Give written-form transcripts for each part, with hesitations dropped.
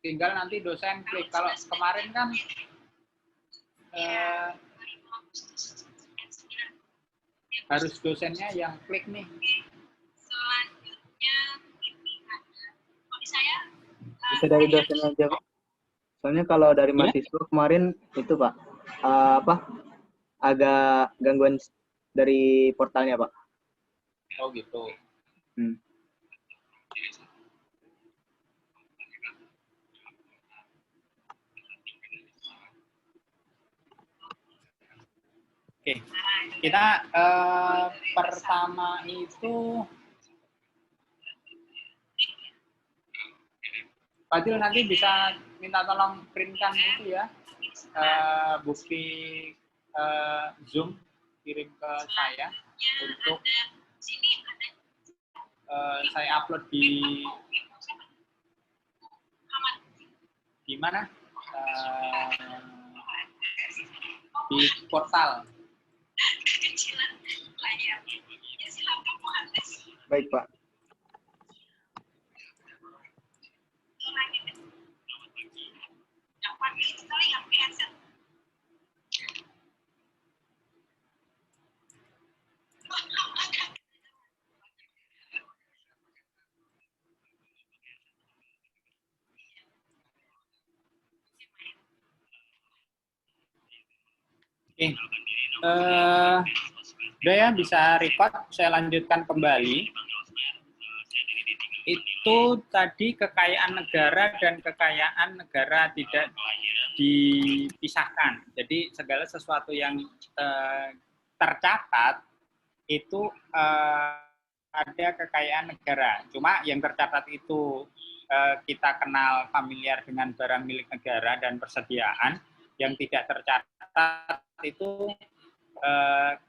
tinggal nanti dosen klik. Kalau kemarin kan harus dosennya yang klik nih. Selanjutnya kalau saya bisa dari dosen aja, Pak. Soalnya kalau dari mahasiswa kemarin itu, Pak, agak gangguan dari portalnya, Pak. Oh gitu. Oke, kita pertama itu Fadil nanti bisa minta tolong printkan itu ya, bukti Zoom kirim ke saya untuk saya upload di mana? Di portal. Baik, Pak. Oke, udah ya, bisa record. Saya lanjutkan kembali. Itu tadi kekayaan negara dan kekayaan negara tidak dipisahkan. Jadi segala sesuatu yang tercatat itu ada kekayaan negara. Cuma yang tercatat itu kita kenal familiar dengan barang milik negara dan persediaan. Yang tidak tercatat itu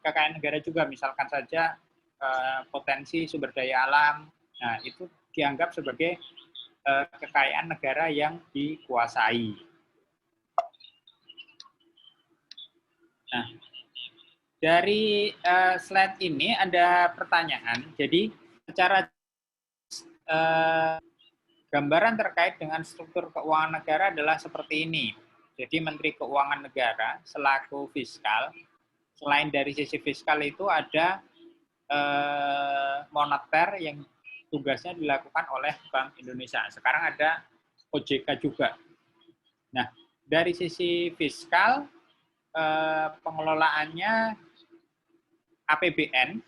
kekayaan negara juga, misalkan saja potensi sumber daya alam. Nah, itu dianggap sebagai kekayaan negara yang dikuasai. Nah, dari slide ini ada pertanyaan. Jadi, secara gambaran terkait dengan struktur keuangan negara adalah seperti ini. Jadi Menteri Keuangan Negara selaku fiskal, selain dari sisi fiskal itu ada moneter yang tugasnya dilakukan oleh Bank Indonesia. Sekarang ada OJK juga. Nah, dari sisi fiskal, pengelolaannya APBN.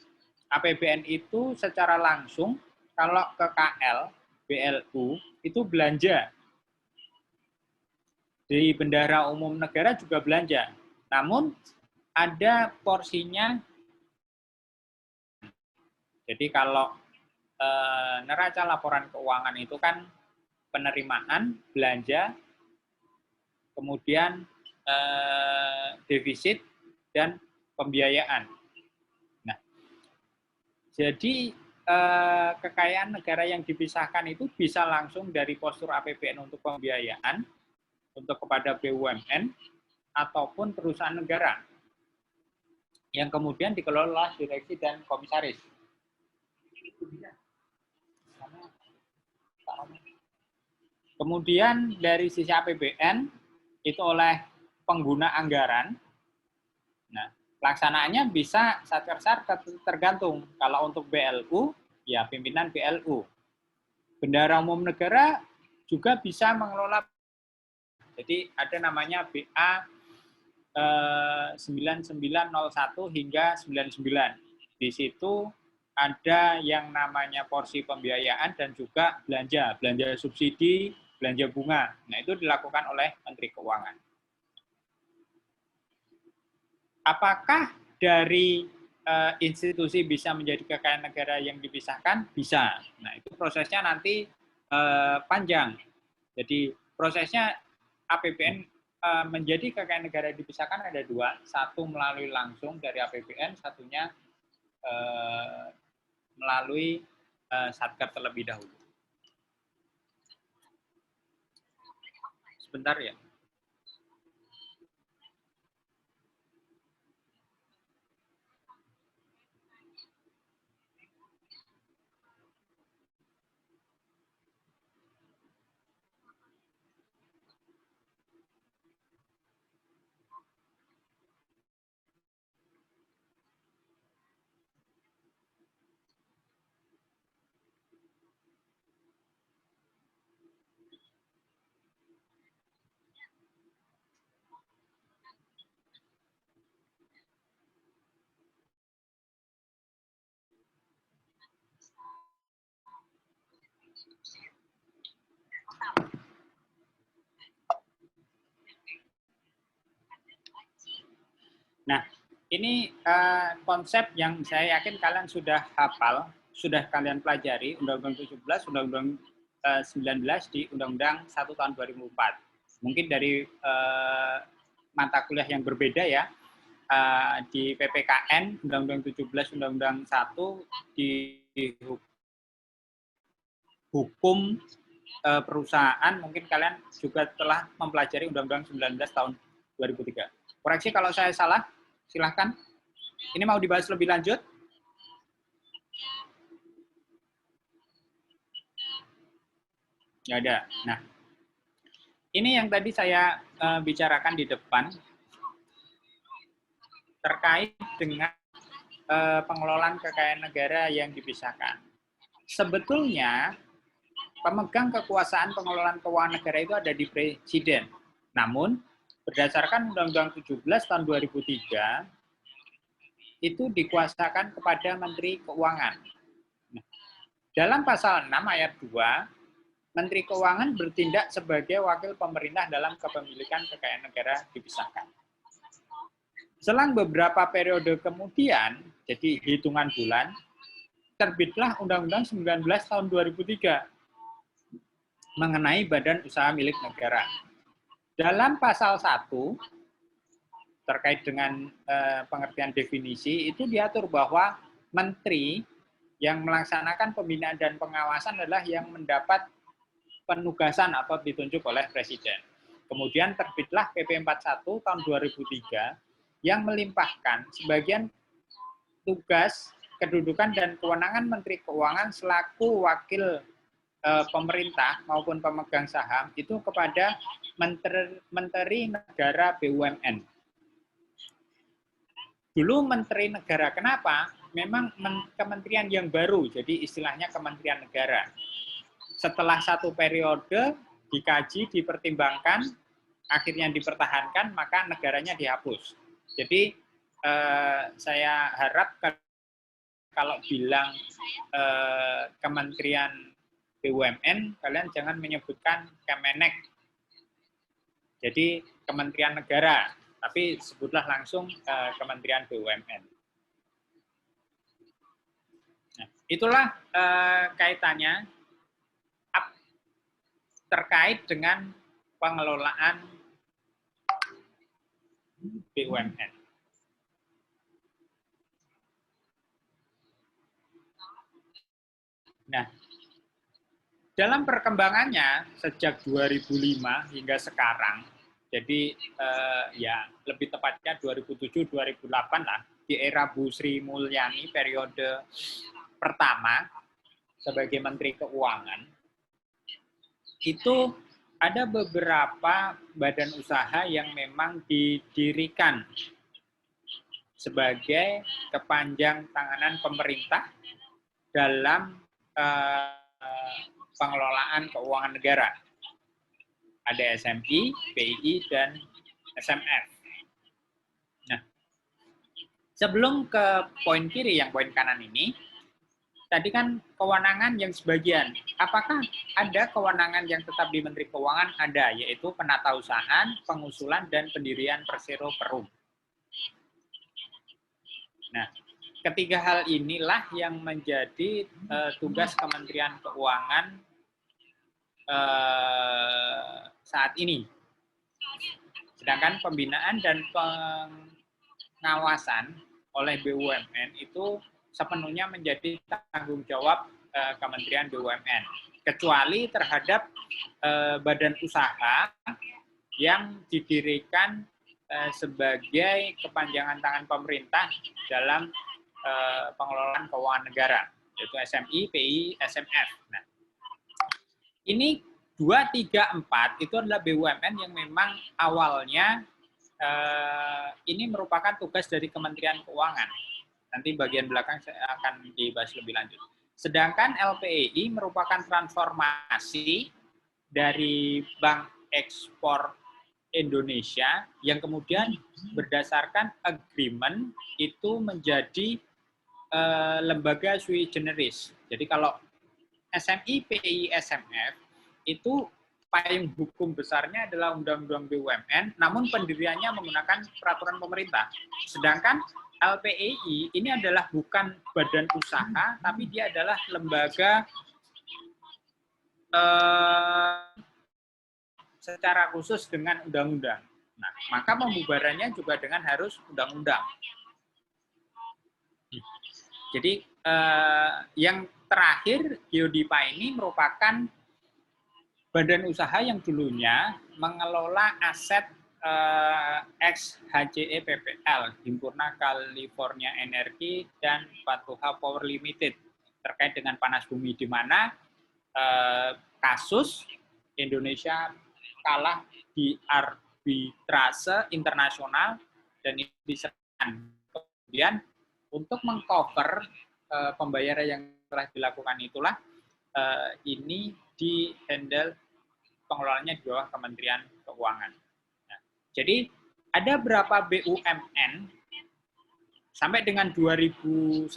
APBN itu secara langsung, kalau ke KL, BLU, itu belanja. Di bendahara umum negara juga belanja. Namun ada porsinya. Jadi kalau neraca laporan keuangan itu kan penerimaan, belanja, kemudian defisit, dan pembiayaan. Nah, jadi kekayaan negara yang dipisahkan itu bisa langsung dari postur APBN untuk pembiayaan, untuk kepada BUMN, ataupun perusahaan negara yang kemudian dikelola direksi dan komisaris. Kemudian dari sisi APBN itu oleh pengguna anggaran. Nah, pelaksanaannya bisa satker tergantung. Kalau untuk BLU, ya pimpinan BLU. Bendahara umum negara juga bisa mengelola. Jadi ada namanya BA 9901 hingga 99. Di situ ada yang namanya porsi pembiayaan dan juga belanja subsidi, belanja bunga. Nah, itu dilakukan oleh Menteri Keuangan. Apakah dari institusi bisa menjadi kekayaan negara yang dipisahkan? Bisa. Nah, itu prosesnya nanti panjang. Jadi prosesnya APBN menjadi kekayaan negara dipisahkan ada dua. Satu melalui langsung dari APBN, satunya melalui satker terlebih dahulu. Sebentar ya. Nah, ini konsep yang saya yakin kalian sudah hafal, sudah kalian pelajari, Undang-Undang 17, Undang-Undang 19 di Undang-Undang 1 tahun 2004. Mungkin dari mata kuliah yang berbeda ya, di PPKN, Undang-Undang 17, Undang-Undang 1, di hukum perusahaan, mungkin kalian juga telah mempelajari Undang-Undang 19 tahun 2003. Koreksi kalau saya salah, silahkan. Ini mau dibahas lebih lanjut? Ya ada. Nah, ini yang tadi saya bicarakan di depan terkait dengan pengelolaan kekayaan negara yang dipisahkan. Sebetulnya pemegang kekuasaan pengelolaan keuangan negara itu ada di Presiden. Namun, berdasarkan Undang-Undang 17 tahun 2003, itu dikuasakan kepada Menteri Keuangan. Nah, dalam pasal 6 ayat 2, Menteri Keuangan bertindak sebagai wakil pemerintah dalam kepemilikan kekayaan negara dipisahkan. Selang beberapa periode kemudian, jadi hitungan bulan, terbitlah Undang-Undang 19 tahun 2003 mengenai badan usaha milik negara. Dalam pasal 1, terkait dengan pengertian definisi, itu diatur bahwa menteri yang melaksanakan pembinaan dan pengawasan adalah yang mendapat penugasan atau ditunjuk oleh Presiden. Kemudian terbitlah PP 41 tahun 2003 yang melimpahkan sebagian tugas, kedudukan, dan kewenangan Menteri Keuangan selaku wakil pemerintah maupun pemegang saham itu kepada Menteri Negara BUMN. Dulu Menteri Negara, kenapa? Memang kementerian yang baru, jadi istilahnya Kementerian Negara. Setelah satu periode dikaji, dipertimbangkan, akhirnya dipertahankan, maka negaranya dihapus. Jadi saya harap kalau bilang Kementerian BUMN, kalian jangan menyebutkan Kemenek. Jadi Kementerian Negara, tapi sebutlah langsung Kementerian BUMN. Nah, itulah kaitannya terkait dengan pengelolaan BUMN. Nah, dalam perkembangannya sejak 2005 hingga sekarang, jadi ya lebih tepatnya 2007-2008 lah, di era Bu Sri Mulyani periode pertama sebagai Menteri Keuangan, itu ada beberapa badan usaha yang memang didirikan sebagai kepanjang tanganan pemerintah dalam pengelolaan keuangan negara. Ada SMI, BI, dan SMF. Nah, sebelum ke poin kiri yang poin kanan ini, tadi kan kewenangan yang sebagian. Apakah ada kewenangan yang tetap di Menteri Keuangan? Ada, yaitu penatausahaan, pengusulan, dan pendirian Persero Perum. Nah, ketiga hal inilah yang menjadi tugas Kementerian Keuangan saat ini. Sedangkan pembinaan dan pengawasan oleh BUMN itu sepenuhnya menjadi tanggung jawab Kementerian BUMN. Kecuali terhadap badan usaha yang didirikan sebagai kepanjangan tangan pemerintah dalam pengelolaan keuangan negara, yaitu SMI, PI, SMF. Nah, ini 2, 3, 4 itu adalah BUMN yang memang awalnya ini merupakan tugas dari Kementerian Keuangan. Nanti bagian belakang saya akan dibahas lebih lanjut. Sedangkan LPEI merupakan transformasi dari Bank Ekspor Indonesia yang kemudian berdasarkan agreement itu menjadi lembaga sui generis. Jadi kalau SMI, PI, SMF itu payung hukum besarnya adalah Undang-Undang BUMN, namun pendiriannya menggunakan peraturan pemerintah. Sedangkan LPEI ini adalah bukan badan usaha, tapi dia adalah lembaga secara khusus dengan undang-undang. Nah, maka pembubarannya juga dengan harus undang-undang. Jadi yang terakhir, Geodipa ini merupakan badan usaha yang dulunya mengelola aset ex-HCE PPL, Himpurna California Energy dan Patuha Power Limited, terkait dengan panas bumi, di mana kasus Indonesia kalah di arbitrase internasional dan ini diserahkan. Kemudian untuk mengcover pembayaran yang telah dilakukan itulah ini di-handle pengelolaannya di bawah Kementerian Keuangan. Nah, jadi ada berapa BUMN sampai dengan 2019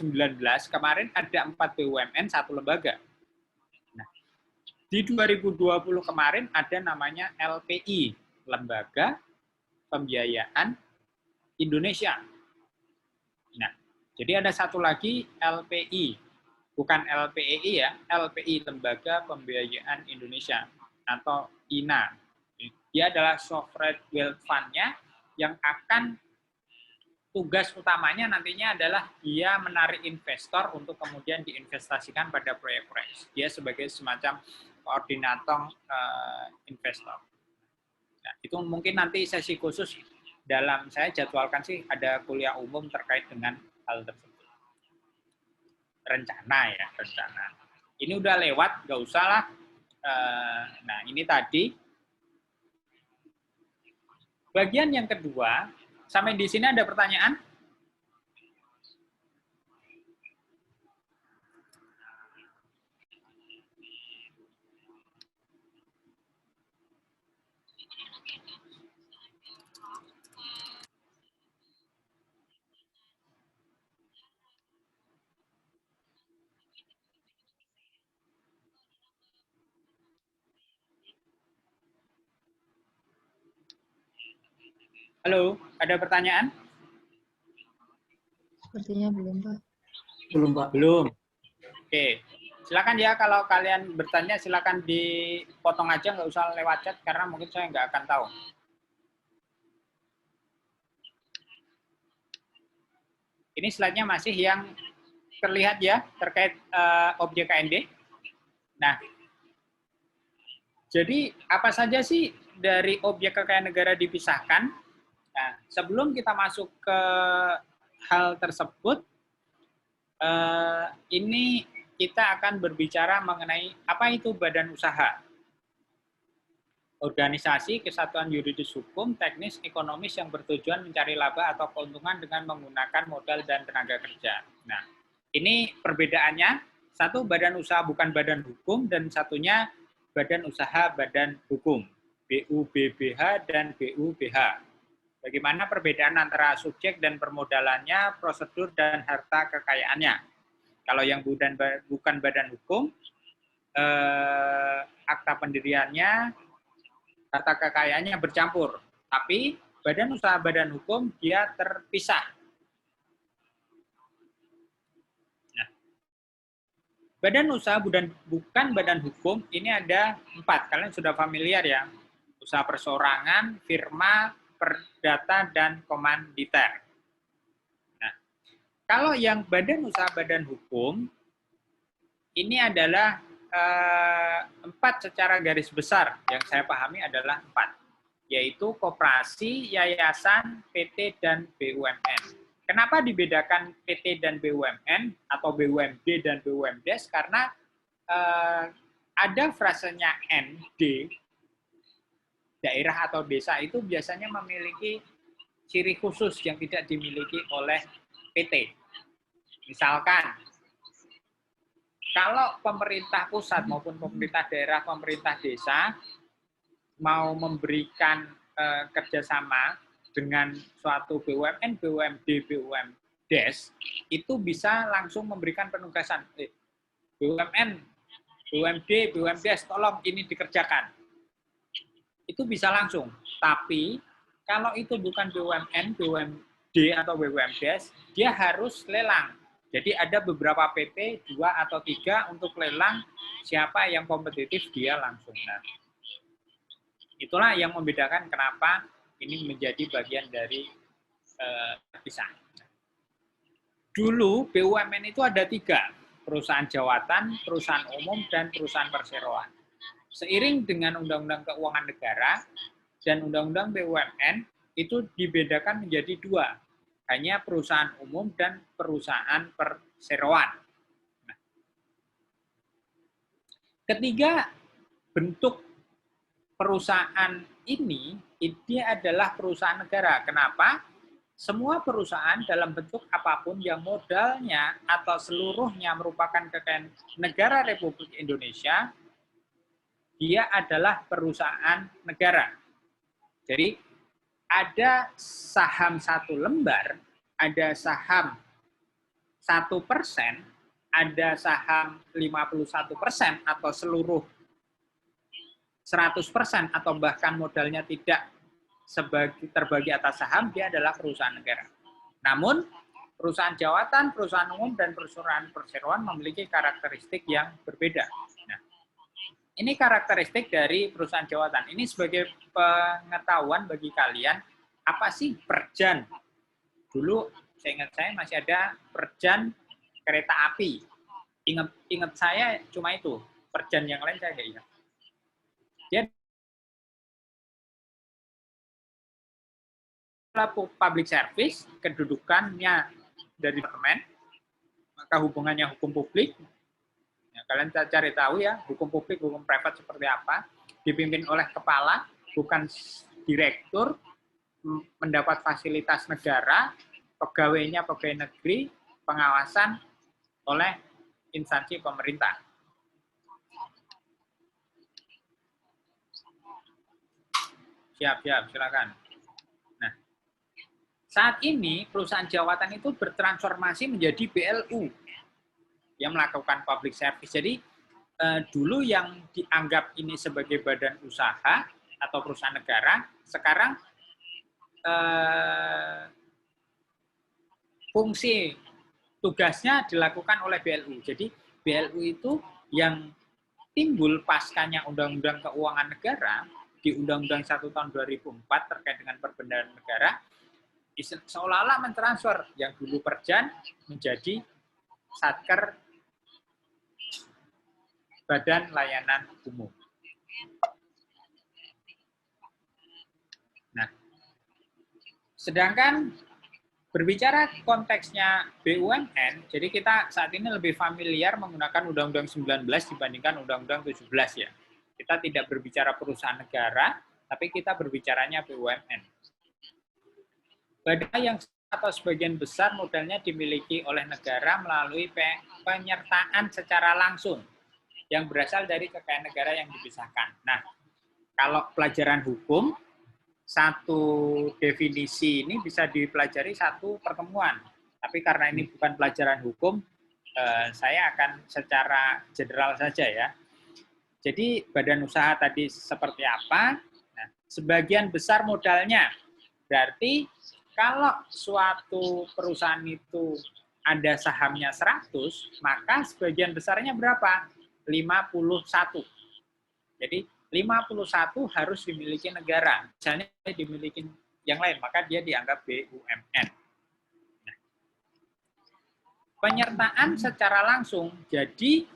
kemarin ada 4 BUMN, 1 lembaga. Nah, di 2020 kemarin ada namanya LPI, Lembaga Pembiayaan Indonesia. Nah, jadi ada satu lagi LPI, bukan LPEI ya, LPI, Lembaga Pembiayaan Indonesia atau INA. Dia adalah sovereign wealth fund-nya yang akan tugas utamanya nantinya adalah dia menarik investor untuk kemudian diinvestasikan pada proyek-proyek. Dia sebagai semacam koordinator investor. Nah, itu mungkin nanti sesi khusus dalam saya jadwalkan sih ada kuliah umum terkait dengan hal tersebut. Rencana ya, rencana. Ini udah lewat, nggak usah lah. Nah, ini tadi. Bagian yang kedua, sampai di sini ada pertanyaan? Halo, ada pertanyaan? Sepertinya belum, Pak. Belum, Pak. Belum. Oke, silakan ya kalau kalian bertanya silakan dipotong aja, nggak usah lewat chat karena mungkin saya nggak akan tahu. Ini slide-nya masih yang terlihat ya terkait objek KND. Nah, jadi apa saja sih dari objek kekayaan negara dipisahkan? Nah, sebelum kita masuk ke hal tersebut, ini kita akan berbicara mengenai apa itu badan usaha. Organisasi kesatuan yuridis hukum, teknis, ekonomis yang bertujuan mencari laba atau keuntungan dengan menggunakan modal dan tenaga kerja. Nah, ini perbedaannya, satu badan usaha bukan badan hukum, dan satunya badan usaha badan hukum, BUBBH dan BUBH. Bagaimana perbedaan antara subjek dan permodalannya, prosedur dan harta kekayaannya. Kalau yang bukan badan hukum, akta pendiriannya, harta kekayaannya bercampur. Tapi badan usaha badan hukum dia terpisah. Nah, badan usaha bukan badan hukum ini ada 4. Kalian sudah familiar ya. Usaha perseorangan, firma, perdata, dan komanditer. Nah, kalau yang badan usaha badan hukum, ini adalah 4 secara garis besar, yang saya pahami adalah 4, yaitu koperasi, yayasan, PT, dan BUMN. Kenapa dibedakan PT dan BUMN, atau BUMD dan BUMDes? Karena ada frasenya ND, daerah atau desa itu biasanya memiliki ciri khusus yang tidak dimiliki oleh PT. Misalkan, kalau pemerintah pusat maupun pemerintah daerah, pemerintah desa mau memberikan kerjasama dengan suatu BUMN, BUMD, BUMDes, itu bisa langsung memberikan penugasan. BUMN BUMD, BUMDes, tolong ini dikerjakan. Itu bisa langsung. Tapi kalau itu bukan BUMN, BUMD atau BUMDes, dia harus lelang. Jadi ada beberapa PT, 2 atau 3 untuk lelang, siapa yang kompetitif dia langsung. Nah, itulah yang membedakan kenapa ini menjadi bagian dari terpisah. Dulu BUMN itu ada 3, perusahaan jawatan, perusahaan umum, dan perusahaan perseroan. Seiring dengan Undang-Undang Keuangan Negara dan Undang-Undang BUMN itu dibedakan menjadi 2, hanya perusahaan umum dan perusahaan perseroan. Nah, ketiga bentuk perusahaan ini adalah perusahaan negara. Kenapa? Semua perusahaan dalam bentuk apapun yang modalnya atau seluruhnya merupakan kekayaan negara Republik Indonesia, dia adalah perusahaan negara. Jadi ada saham 1 lembar, ada saham 1%, ada saham 51% atau seluruh 100% atau bahkan modalnya tidak terbagi atas saham, dia adalah perusahaan negara. Namun, perusahaan jawatan, perusahaan umum, dan perusahaan perseroan memiliki karakteristik yang berbeda. Nah, ini karakteristik dari perusahaan jawatan. Ini sebagai pengetahuan bagi kalian, apa sih perjan? Dulu, saya masih ada perjan kereta api. Ingat saya cuma itu. Perjan yang lain saya nggak ingat. Dia public service, kedudukannya dari departemen, maka hubungannya hukum publik. Ya, kalian cari tahu ya, hukum publik, hukum privat seperti apa. Dipimpin oleh kepala, bukan direktur, mendapat fasilitas negara, pegawainya pegawai negeri, pengawasan oleh instansi pemerintah. Siap, silakan. Nah, saat ini perusahaan jawatan itu bertransformasi menjadi BLU yang melakukan public service. Jadi dulu yang dianggap ini sebagai badan usaha atau perusahaan negara, sekarang fungsi tugasnya dilakukan oleh BLU. Jadi BLU itu yang timbul paskanya Undang-Undang Keuangan Negara di Undang-Undang 1 tahun 2004 terkait dengan perbendaharaan negara, seolah-olah mentransfer yang dulu perjan menjadi Satker Badan Layanan Umum. Nah, sedangkan berbicara konteksnya BUMN, jadi kita saat ini lebih familiar menggunakan Undang-Undang 19 dibandingkan Undang-Undang 17 ya. Kita tidak berbicara perusahaan negara, tapi kita berbicaranya BUMN. Badan yang atau sebagian besar modalnya dimiliki oleh negara melalui penyertaan secara langsung yang berasal dari kekayaan negara yang dipisahkan. Nah, kalau pelajaran hukum, satu definisi ini bisa dipelajari satu pertemuan. Tapi karena ini bukan pelajaran hukum, saya akan secara general saja ya. Jadi badan usaha tadi seperti apa? Nah, sebagian besar modalnya. Berarti kalau suatu perusahaan itu ada sahamnya 100, maka sebagian besarnya berapa? 51. Jadi 51 harus dimiliki negara. Misalnya dimiliki yang lain, maka dia dianggap BUMN. Nah, penyertaan secara langsung, jadi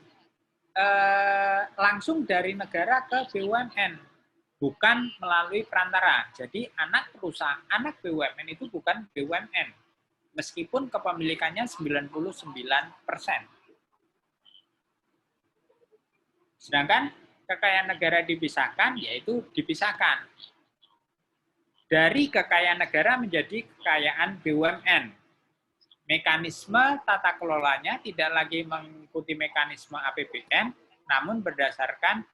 langsung dari negara ke BUMN, bukan melalui perantara. Jadi anak perusahaan, anak BUMN itu bukan BUMN, meskipun kepemilikannya 99%. Sedangkan kekayaan negara dipisahkan, yaitu dipisahkan dari kekayaan negara menjadi kekayaan BUMN. Mekanisme tata kelolanya tidak lagi mengikuti mekanisme APBN, namun berdasarkan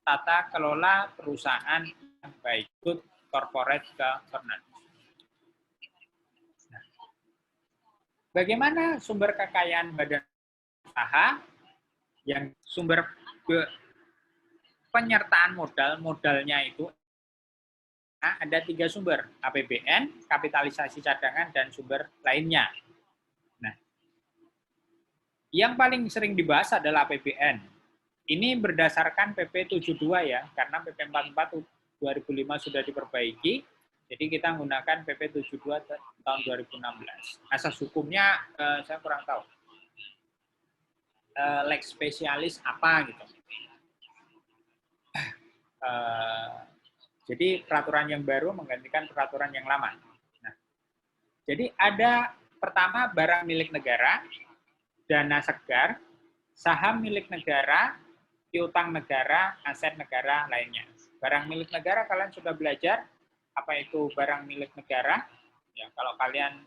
tata kelola perusahaan yang baik, good corporate governance. Nah, bagaimana sumber kekayaan badan usaha? Yang sumber penyertaan modalnya itu ada 3 sumber, APBN, kapitalisasi cadangan, dan sumber lainnya. Nah, yang paling sering dibahas adalah APBN. Ini berdasarkan PP 72 ya, karena PP 44 2005 sudah diperbaiki, jadi kita menggunakan PP 72 tahun 2016. Asas hukumnya saya kurang tahu. Lex spesialis apa gitu. Jadi peraturan yang baru menggantikan peraturan yang lama. Nah, jadi ada pertama barang milik negara, dana segar, saham milik negara, piutang negara, aset negara lainnya. Barang milik negara kalian sudah belajar apa itu barang milik negara. Ya, kalau kalian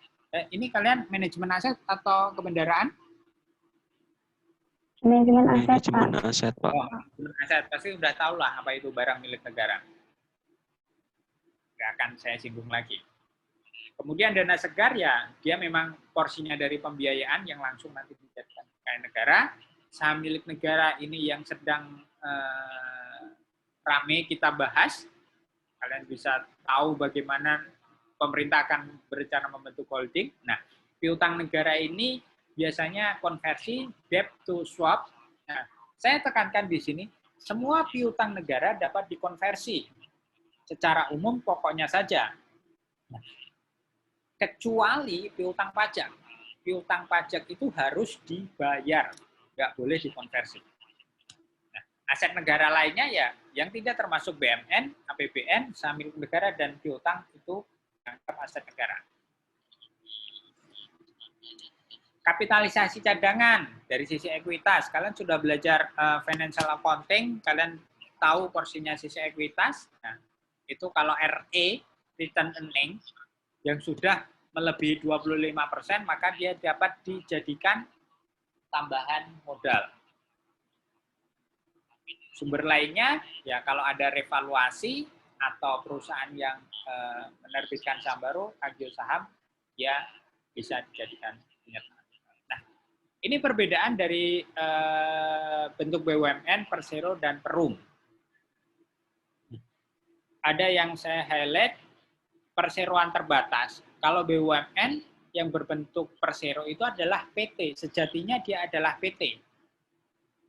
ini kalian manajemen aset atau kebendaraan? Manajemen aset, Pak. Manajemen aset, Pak. Oh, manajemen aset pasti udah tahu lah apa itu barang milik negara. Nggak akan saya singgung lagi. Kemudian dana segar ya, dia memang porsinya dari pembiayaan yang langsung nanti dijadikan kekayaan negara. Saham milik negara ini yang sedang rame kita bahas. Kalian bisa tahu bagaimana pemerintah akan berencana membentuk holding. Nah, piutang negara ini biasanya konversi debt to swap. Nah, saya tekankan di sini, semua piutang negara dapat dikonversi. Secara umum pokoknya saja. Nah, kecuali piutang pajak. Piutang pajak itu harus dibayar, nggak boleh dikonversi. Nah, aset negara lainnya ya, yang tidak termasuk BMN, APBN, saham milik negara, dan piutang itu dianggap aset negara. Kapitalisasi cadangan dari sisi ekuitas. Kalian sudah belajar financial accounting, kalian tahu porsinya sisi ekuitas. Nah, itu kalau RE, return earning, yang sudah melebihi 25%, maka dia dapat dijadikan tambahan modal. Sumber lainnya, ya kalau ada revaluasi atau perusahaan yang menerbitkan saham baru, agio saham, ya bisa dijadikan penyertaan. Nah, ini perbedaan dari bentuk BUMN, persero, dan perum. Ada yang saya highlight, perseroan terbatas. Kalau BUMN yang berbentuk persero itu adalah PT. Sejatinya dia adalah PT.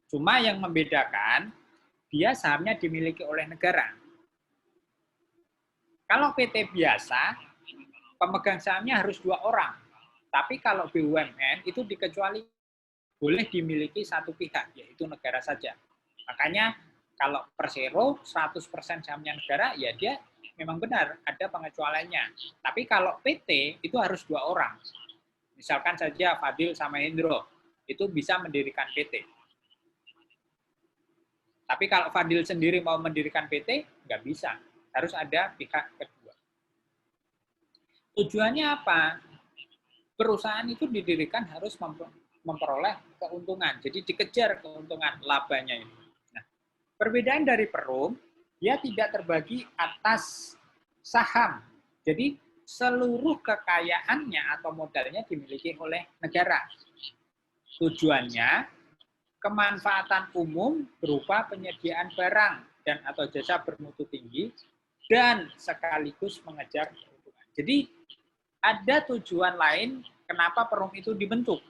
Cuma yang membedakan, dia sahamnya dimiliki oleh negara. Kalau PT biasa, pemegang sahamnya harus 2 orang. Tapi kalau BUMN itu dikecualikan, boleh dimiliki satu pihak, yaitu negara saja. Makanya kalau persero 100% sahamnya negara, ya dia memang benar ada pengecualiannya. Tapi kalau PT itu harus 2 orang. Misalkan saja Fadil sama Hendro itu bisa mendirikan PT. Tapi kalau Fadil sendiri mau mendirikan PT, nggak bisa. Harus ada pihak kedua. Tujuannya apa? Perusahaan itu didirikan harus memperoleh keuntungan. Jadi dikejar keuntungan labanya itu. Nah, perbedaan dari perum, dia tidak terbagi atas saham. Jadi seluruh kekayaannya atau modalnya dimiliki oleh negara. Tujuannya kemanfaatan umum berupa penyediaan barang dan atau jasa bermutu tinggi dan sekaligus mengejar keuntungan. Jadi ada tujuan lain kenapa perum itu dibentuk.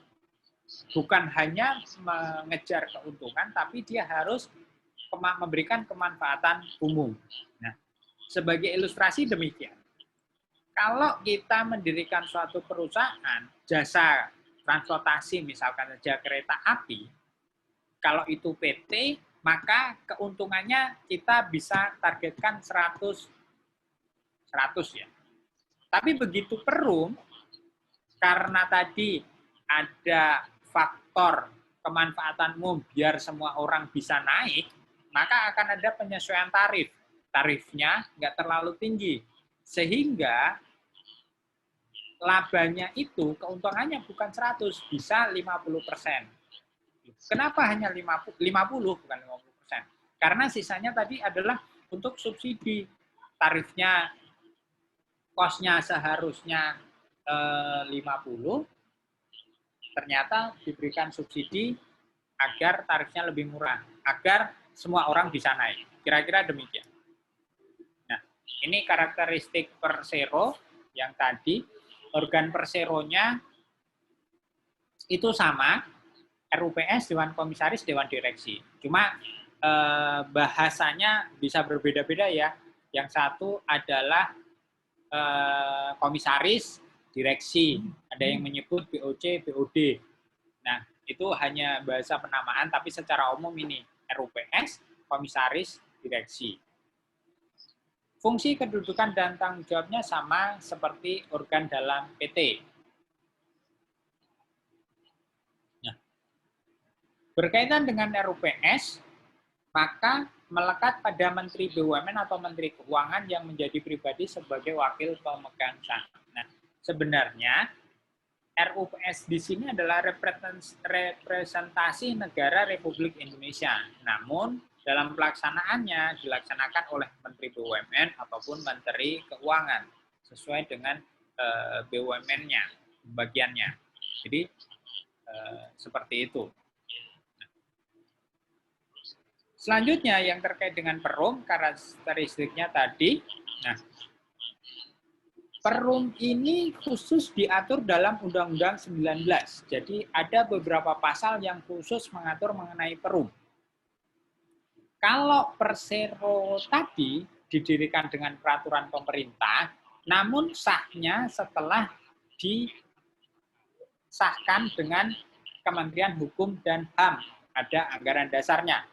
Bukan hanya mengejar keuntungan, tapi dia harus memberikan kemanfaatan umum. Nah, sebagai ilustrasi demikian. Kalau kita mendirikan suatu perusahaan, jasa transportasi misalkan saja kereta api, kalau itu PT, maka keuntungannya kita bisa targetkan 100 ya. Tapi begitu perum, karena tadi ada faktor kemanfaatan umum biar semua orang bisa naik, maka akan ada penyesuaian tarif. Tarifnya nggak terlalu tinggi. Sehingga labanya itu keuntungannya bukan 100, bisa 50%. Kenapa hanya 50 bukan 50%? Karena sisanya tadi adalah untuk subsidi. Tarifnya, kosnya seharusnya 50, ternyata diberikan subsidi agar tarifnya lebih murah. agar semua orang bisa naik. Kira-kira demikian. Nah, ini karakteristik persero yang tadi. Organ perseronya itu sama, RUPS, Dewan Komisaris, Dewan Direksi. Cuma bahasanya bisa berbeda-beda ya. Yang satu adalah komisaris, direksi. Ada yang menyebut BOC, BOD. Nah, itu hanya bahasa penamaan, tapi secara umum ini RUPS, komisaris, direksi. Fungsi, kedudukan, dan tanggung jawabnya sama seperti organ dalam PT. Nah, berkaitan dengan RUPS, maka melekat pada Menteri BUMN atau Menteri Keuangan yang menjadi pribadi sebagai wakil pemegang saham. Nah, sebenarnya RUPS di sini adalah representasi negara Republik Indonesia. Namun, dalam pelaksanaannya dilaksanakan oleh Menteri BUMN ataupun Menteri Keuangan sesuai dengan BUMN-nya, bagiannya. Jadi seperti itu. Selanjutnya yang terkait dengan Perum, karakteristiknya tadi. Nah, Perum ini khusus diatur dalam Undang-Undang 19. Jadi ada beberapa pasal yang khusus mengatur mengenai Perum. Kalau persero tadi didirikan dengan peraturan pemerintah, namun sahnya setelah disahkan dengan Kementerian Hukum dan HAM, ada anggaran dasarnya.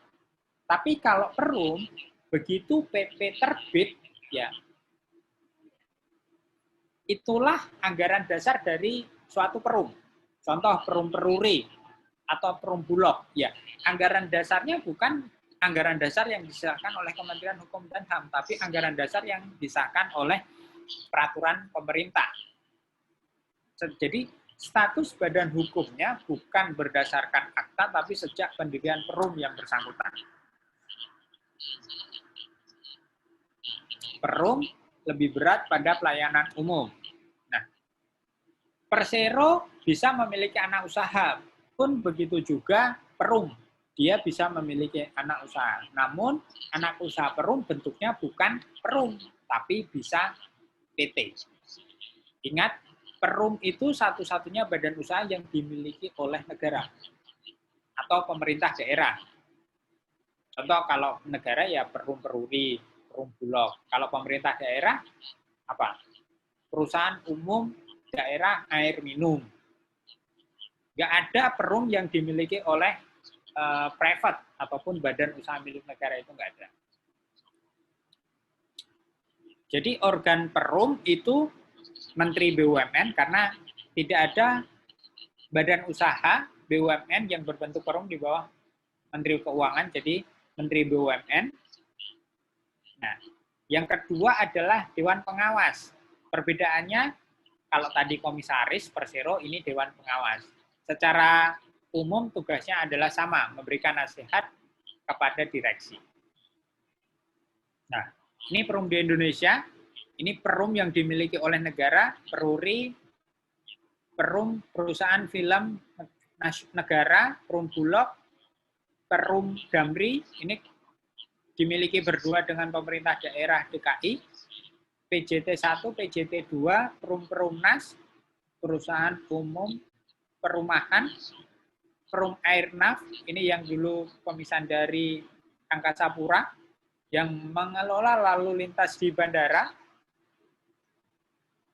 Tapi kalau Perum, begitu PP terbit, ya itulah anggaran dasar dari suatu Perum. Contoh Perum Peruri atau Perum Bulog, ya anggaran dasarnya bukan anggaran dasar yang disahkan oleh Kementerian Hukum dan HAM, tapi anggaran dasar yang disahkan oleh peraturan pemerintah. Jadi status badan hukumnya bukan berdasarkan akta, tapi sejak pendirian Perum yang bersangkutan. Perum lebih berat pada pelayanan umum. Nah, persero bisa memiliki anak usaha, pun begitu juga Perum. Dia bisa memiliki anak usaha. Namun, anak usaha Perum bentuknya bukan Perum, tapi bisa PT. Ingat, Perum itu satu-satunya badan usaha yang dimiliki oleh negara atau pemerintah daerah. Contoh kalau negara ya Perum Peruri, Perum Bulog. Kalau pemerintah daerah, apa? Perusahaan umum daerah air minum. Nggak ada Perum yang dimiliki oleh private ataupun badan usaha milik negara, itu nggak ada. Jadi organ Perum itu Menteri BUMN karena tidak ada badan usaha BUMN yang berbentuk Perum di bawah Menteri Keuangan, jadi Menteri BUMN. Nah, yang kedua adalah Dewan Pengawas. Perbedaannya kalau tadi komisaris, persero, ini Dewan Pengawas. Secara umum tugasnya adalah sama, memberikan nasihat kepada direksi. Nah, ini Perum di Indonesia, ini Perum yang dimiliki oleh negara, Peruri, Perum perusahaan film negara, Perum Bulog, Perum Damri, ini dimiliki berdua dengan pemerintah daerah DKI, PJT 1, PJT 2, Perum Perumnas, perusahaan umum perumahan, Perum Airnav, ini yang dulu pemisahan dari Angkasa Pura, yang mengelola lalu lintas di bandara,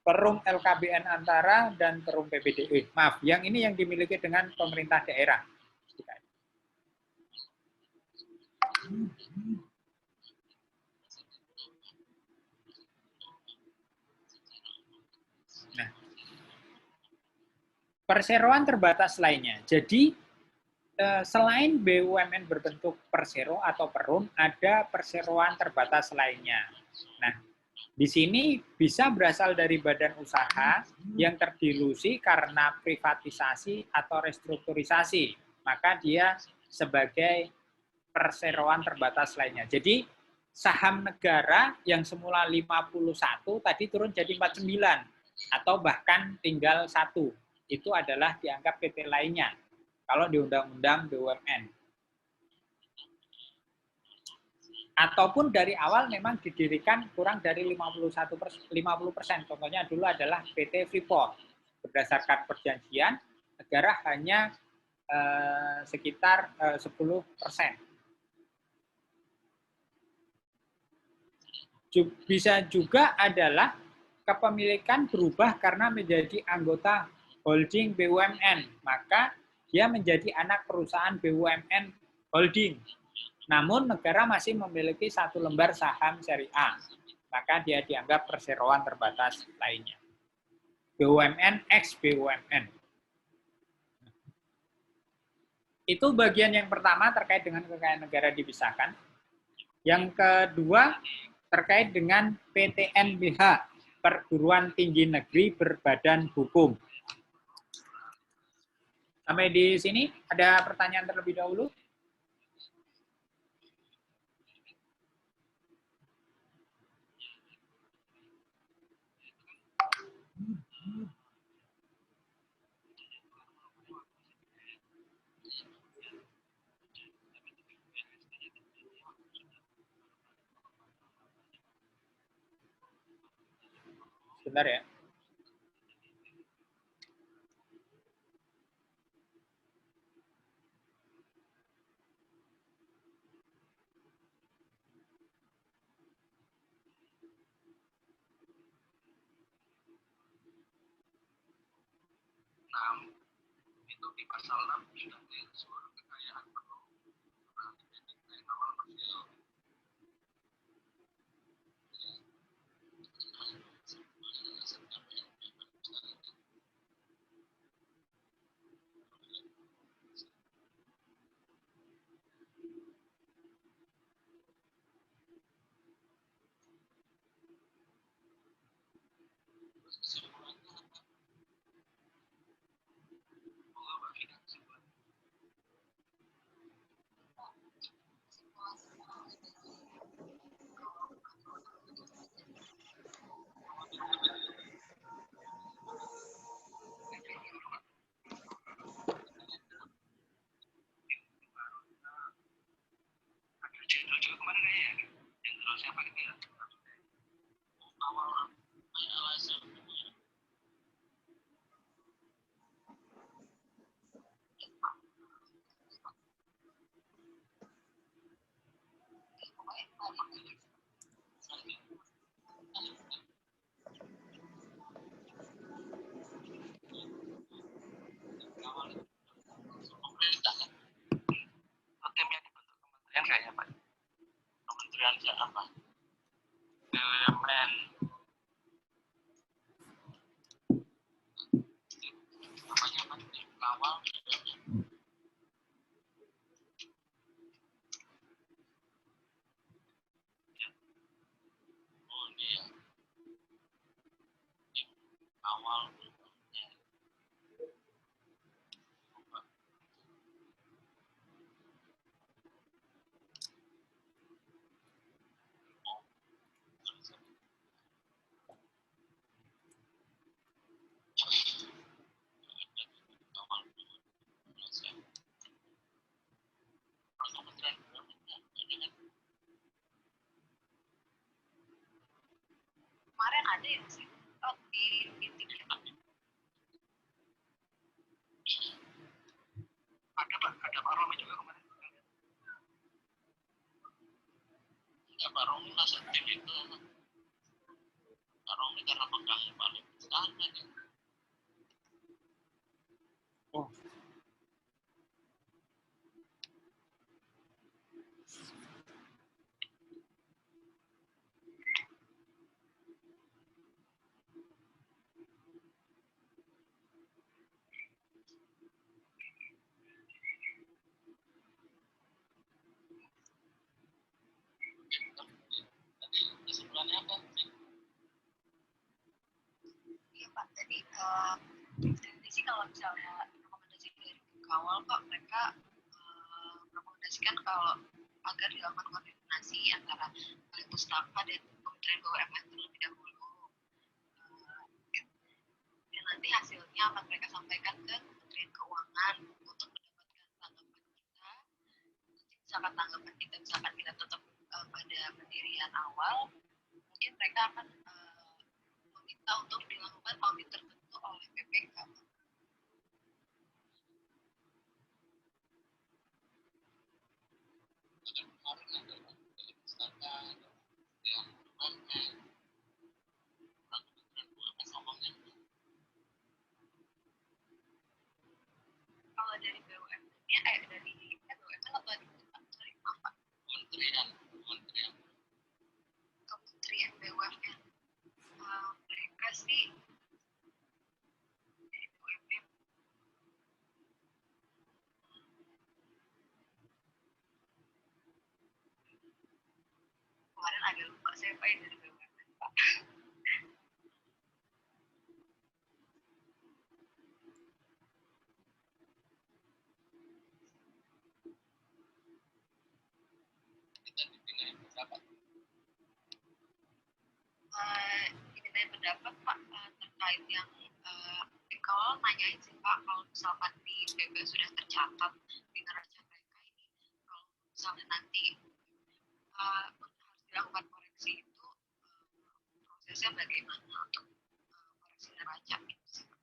Perum LKBN Antara, dan Perum PBDE. Maaf, yang ini yang dimiliki dengan pemerintah daerah. Nah, perseroan terbatas lainnya. Jadi, selain BUMN berbentuk persero atau Perum, ada perseroan terbatas lainnya. Nah, di sini bisa berasal dari badan usaha yang terdilusi karena privatisasi atau restrukturisasi. Maka dia sebagai perseroan terbatas lainnya. Jadi, saham negara yang semula 51 tadi turun jadi 49 atau bahkan tinggal 1. Itu adalah dianggap PT lainnya kalau di Undang-Undang BUMN. Ataupun dari awal memang didirikan kurang dari 50%. Contohnya dulu adalah PT Freeport. Berdasarkan perjanjian, negara hanya sekitar 10%. Bisa juga adalah kepemilikan berubah karena menjadi anggota holding BUMN, maka dia menjadi anak perusahaan BUMN holding. Namun negara masih memiliki satu lembar saham seri A, maka dia dianggap perseroan terbatas lainnya. BUMN X BUMN. Itu bagian yang pertama terkait dengan kekayaan negara dipisahkan. Yang kedua terkait dengan PTNBH, Perguruan Tinggi Negeri Berbadan Hukum. Sampai di sini ada pertanyaan terlebih dahulu? Sebentar ya. Itu di pasal 6 sudah seluruh kekayaan perlu jenderal juga kemarin ya, jenderal siapa gitu ya, awal LSM pemerintah kan, tim yang dibentuk kementerian kayaknya Pak, kementerian apa, BUMN namanya apa, kawal oh dia awal Kemarin ada yang sih, oh, di TikTok. ada Pak Romi juga kemarin. Ya Pak Romi masa tim itu Pak Romi karena pegang paling standar ya. Oh. Kesimpulannya apa? Iya Pak, jadi ini sih kalau misalnya rekomendasi dari kawal Pak, mereka merekomendasikan kalau agar dilakukan koordinasi antara Balai Pustaka dan Kementerian BUMN terlebih dahulu. Dan nanti hasilnya akan mereka sampaikan ke Kementerian Keuangan untuk mendapatkan tanggapan kita. Nanti misalkan tanggapan kita, misalkan kita tetap pada pada pendirian awal, mungkin mereka akan meminta untuk dilakukan audit tertentu oleh BPK. Kalau dari BUMN-nya, dari BUMN atau dari apa? Kementerian BUMN. Mereka sih dari BUMN. Kemarin agak lupa siapa yang dari BUMN, Pak. Dimintain pendapat Pak terkait yang kalau nanyain sih Pak, kalau misalkan di PP sudah tercatat di neraca mereka ini, kalau misalnya nanti harus dilakukan koreksi itu, prosesnya bagaimana untuk koreksi neraca gitu sih Pak.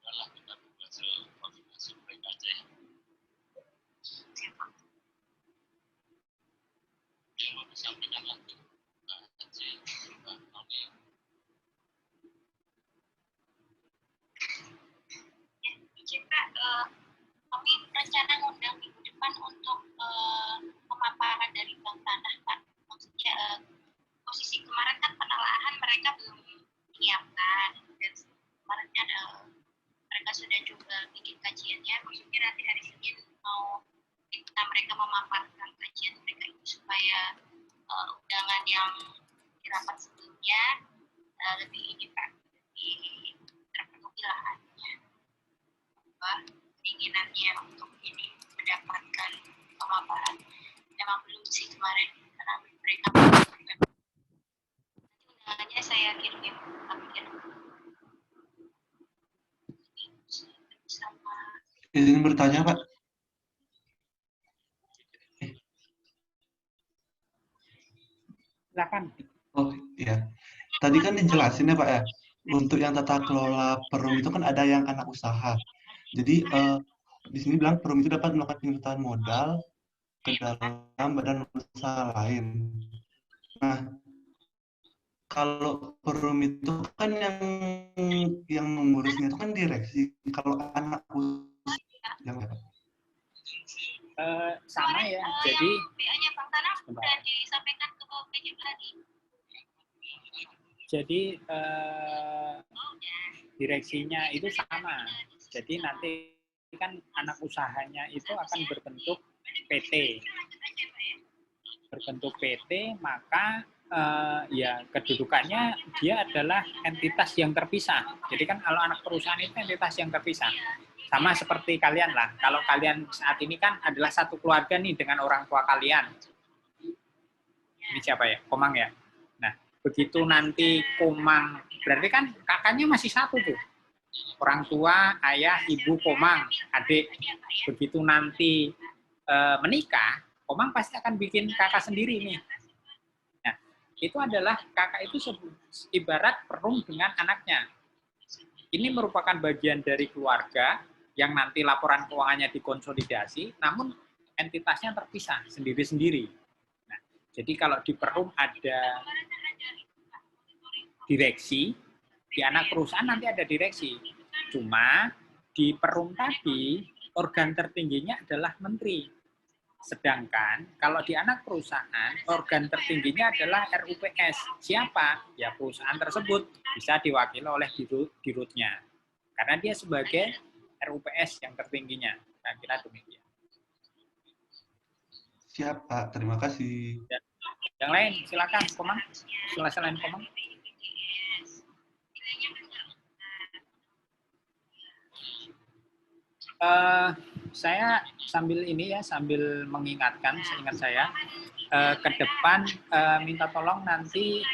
Udahlah kita tunggu hasil koordinasi mereka aja ya. Siapa? Yang mau disampaikan lagi Mbak Haji, Mbak Noni. Ya, izin Pak, kami rencana ngundang minggu depan untuk pemaparan dari Bank Tanah Pak. Maksudnya posisi kemarin kan penelahan mereka belum menyiapkan, dan kemarin kan mereka sudah coba bikin kajiannya. Maksudnya nanti hari Senin mau kita mereka memaparkan kajian mereka itu supaya undangan yang di rapat sebelumnya lebih ini Pak, lebih terpenuhi lahannya. Keinginannya untuk ini mendapatkan pemaparan memang belum sih kemarin karena mereka undangannya saya kirim sama. Izin bertanya Pak. Silakan. Oh iya, tadi kan dijelasin ya Pak ya, untuk yang tata kelola Perum itu kan ada yang anak usaha. Jadi di sini bilang Perum itu dapat melakukan penyertaan modal ke dalam badan usaha lain. Nah, kalau Perum itu kan yang mengurusnya itu kan direksi. Kalau anak usaha yang apa? Sama ya. Jadi BA-nya Bang Tanah sudah disampaikan ke PJ lagi. Jadi direksinya itu sama. Jadi nanti kan anak usahanya itu akan berbentuk PT. Berbentuk PT, maka ya kedudukannya dia adalah entitas yang terpisah. Jadi kan kalau anak perusahaan itu entitas yang terpisah. Sama seperti kalian lah. Kalau kalian saat ini kan adalah satu keluarga nih dengan orang tua kalian. Ini siapa ya? Komang ya? Nah, begitu nanti Komang, berarti kan kakaknya masih satu tuh. Orang tua, ayah, ibu, Komang, adik. Begitu nanti menikah, Komang pasti akan bikin kakak sendiri nih. Nah, itu adalah kakak itu ibarat Perum dengan anaknya. Ini merupakan bagian dari keluarga yang nanti laporan keuangannya dikonsolidasi, namun entitasnya terpisah sendiri-sendiri. Nah, jadi kalau di Perum ada direksi, di anak perusahaan nanti ada direksi. Cuma di Perum tadi organ tertingginya adalah menteri. Sedangkan kalau di anak perusahaan organ tertingginya adalah RUPS. Siapa? Ya perusahaan tersebut bisa diwakili oleh dirutnya. Karena dia sebagai RUPS yang tertingginya. Saya kira demikian. Siap Pak, terima kasih. Ya. Yang lain silakan, Komang. Selain Komang. Saya sambil mengingatkan, seingat saya, ke depan minta tolong nanti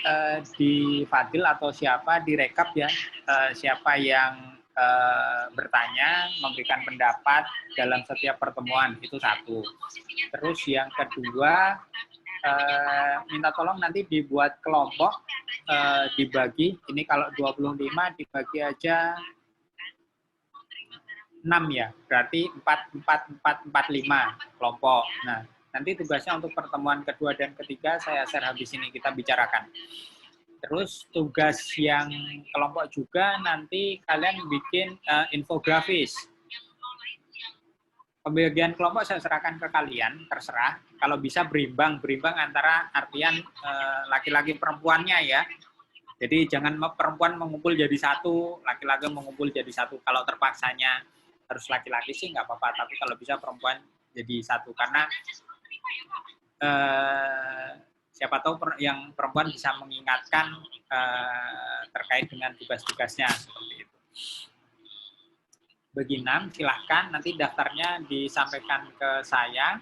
di Fadil atau siapa direkap ya, siapa yang bertanya, memberikan pendapat dalam setiap pertemuan, itu satu. Terus yang kedua, minta tolong nanti dibuat kelompok, dibagi, ini kalau 25 dibagi aja 6 ya, berarti 4, 5 kelompok. Nah, nanti tugasnya untuk pertemuan kedua dan ketiga saya share habis ini, kita bicarakan. Terus tugas yang kelompok juga nanti kalian bikin infografis. Pembagian kelompok saya serahkan ke kalian, terserah. Kalau bisa berimbang antara artian laki-laki perempuannya ya. Jadi jangan perempuan mengumpul jadi satu, laki-laki mengumpul jadi satu. Kalau terpaksanya harus laki-laki sih nggak apa-apa, tapi kalau bisa perempuan jadi satu, karena siapa tahu yang perempuan bisa mengingatkan terkait dengan tugas-tugasnya seperti itu. Bagi 6, silahkan nanti daftarnya disampaikan ke saya.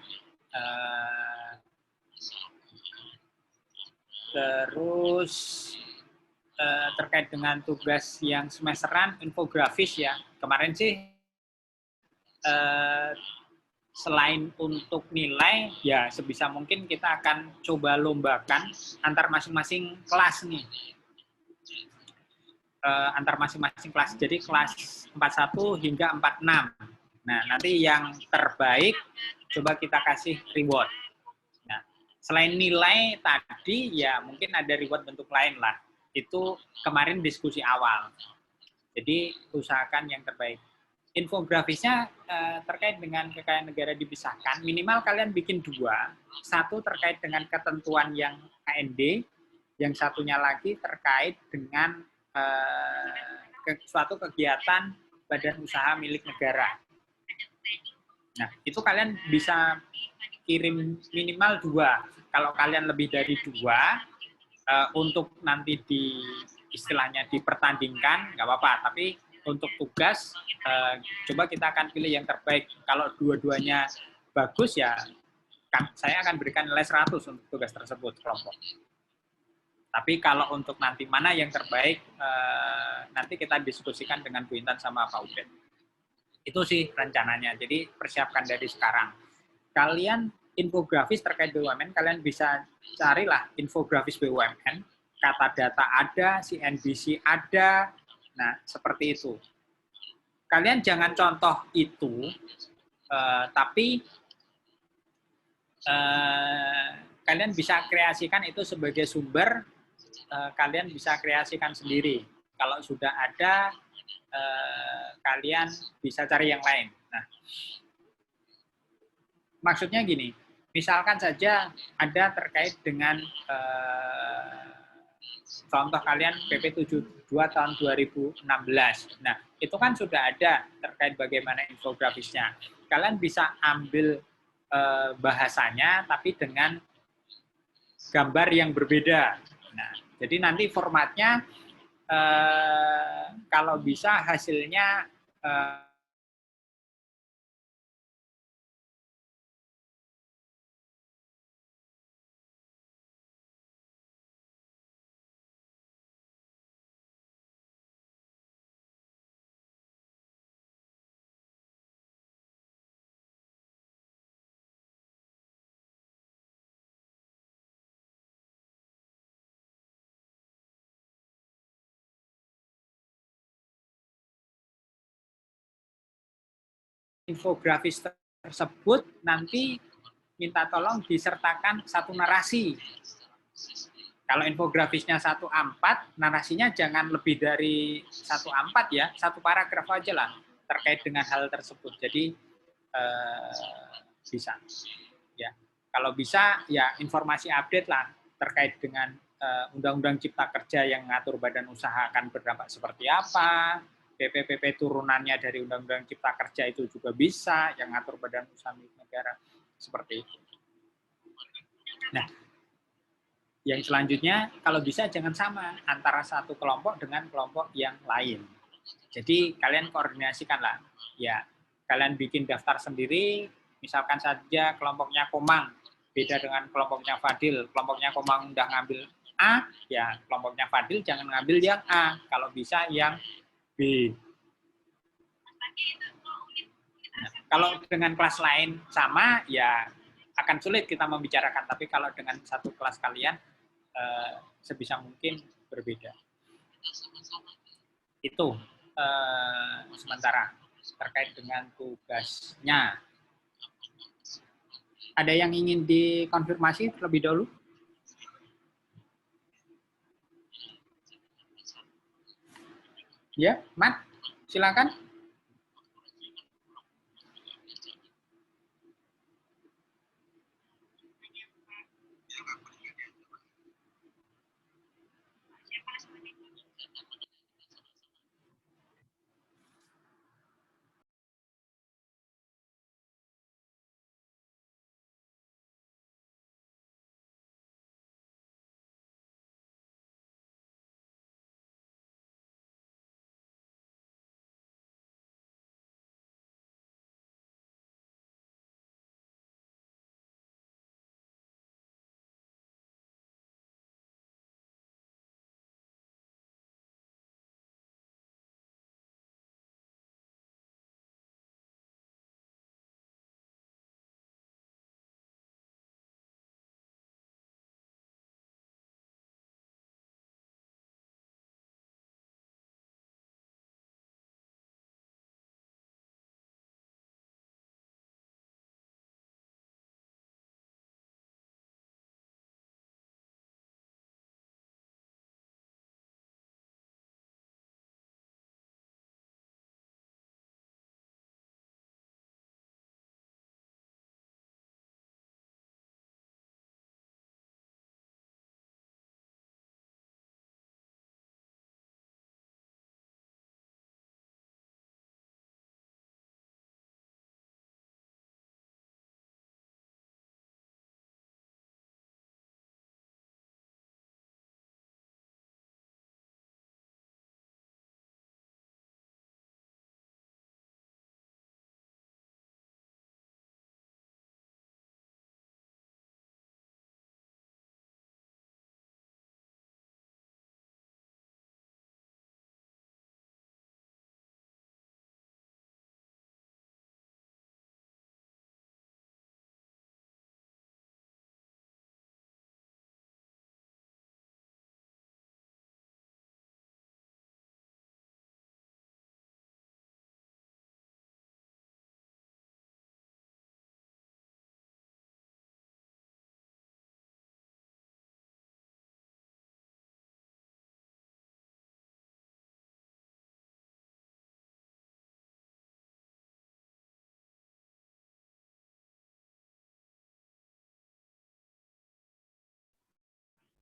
Terus terkait dengan tugas yang semesteran, infografis ya. Kemarin sih selain untuk nilai, ya sebisa mungkin kita akan coba lombakan antar masing-masing kelas nih. Antar masing-masing kelas. Jadi kelas 41 hingga 46. Nah, nanti yang terbaik coba kita kasih reward. Nah, selain nilai tadi, ya mungkin ada reward bentuk lain lah. Itu kemarin diskusi awal. Jadi usahakan yang terbaik. Infografisnya terkait dengan kekayaan negara dipisahkan, minimal kalian bikin 2. Satu terkait dengan ketentuan yang KND, yang satunya lagi terkait dengan suatu kegiatan badan usaha milik negara. Nah, itu kalian bisa kirim minimal 2. Kalau kalian lebih dari 2, untuk nanti istilahnya dipertandingkan, nggak apa-apa. Tapi untuk tugas, coba kita akan pilih yang terbaik. Kalau dua-duanya bagus, ya saya akan berikan nilai 100 untuk tugas tersebut, kelompok. Tapi kalau untuk nanti mana yang terbaik, nanti kita diskusikan dengan Bu Intan sama Pak Ubed. Itu sih rencananya, jadi persiapkan dari sekarang. Kalian infografis terkait BUMN, kalian bisa carilah infografis BUMN, kata data ada, CNBC ada, nah seperti itu. Kalian jangan contoh itu, tapi kalian bisa kreasikan itu sebagai sumber, kalian bisa kreasikan sendiri. Kalau sudah ada, kalian bisa cari yang lain. Nah, maksudnya gini, misalkan saja ada terkait dengan contoh kalian PP 72 tahun 2016. Nah, itu kan sudah ada terkait bagaimana infografisnya. Kalian bisa ambil bahasanya, tapi dengan gambar yang berbeda. Nah, jadi nanti formatnya kalau bisa hasilnya infografis tersebut nanti minta tolong disertakan satu narasi. Kalau infografisnya 1A4, narasinya jangan lebih dari 1A4 ya, 1 paragraf aja lah terkait dengan hal tersebut. Jadi bisa. Ya, kalau bisa ya informasi update lah terkait dengan Undang-Undang Cipta Kerja yang mengatur badan usaha akan berdampak seperti apa. PP turunannya dari Undang-Undang Cipta Kerja itu juga bisa, yang ngatur badan usaha milik negara, seperti itu. Nah, Yang selanjutnya, kalau bisa jangan sama antara satu kelompok dengan kelompok yang lain. Jadi kalian koordinasikanlah. Ya, kalian bikin daftar sendiri, misalkan saja kelompoknya Komang, beda dengan kelompoknya Fadil. Kelompoknya Komang udah ngambil A, ya kelompoknya Fadil jangan ngambil yang A, kalau bisa yang B. Nah, kalau dengan kelas lain sama, ya akan sulit kita membicarakan. Tapi kalau dengan satu kelas kalian, sebisa mungkin berbeda. Itu sementara terkait dengan tugasnya. Ada yang ingin dikonfirmasi terlebih dahulu? Ya, Mat, silakan.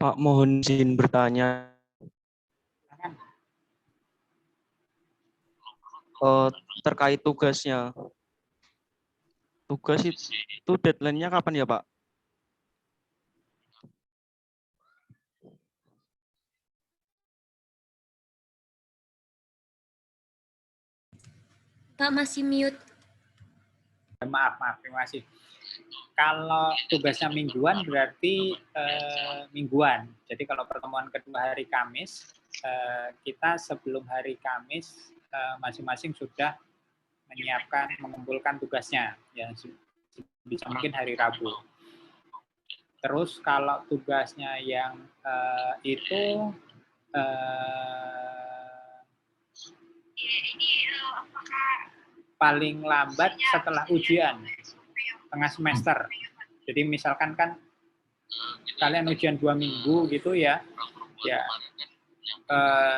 Pak, mohon izin bertanya. Terkait tugasnya. Tugas itu deadline-nya kapan ya, Pak? Pak masih mute. Maaf, terima kasih. Kalau tugasnya mingguan berarti mingguan. Jadi kalau pertemuan kedua hari Kamis, kita sebelum hari Kamis masing-masing sudah menyiapkan, mengumpulkan tugasnya. Ya, bisa mungkin hari Rabu. Terus kalau tugasnya yang itu paling lambat setelah ujian tengah semester. Jadi misalkan kan kalian ujian 2 minggu gitu ya,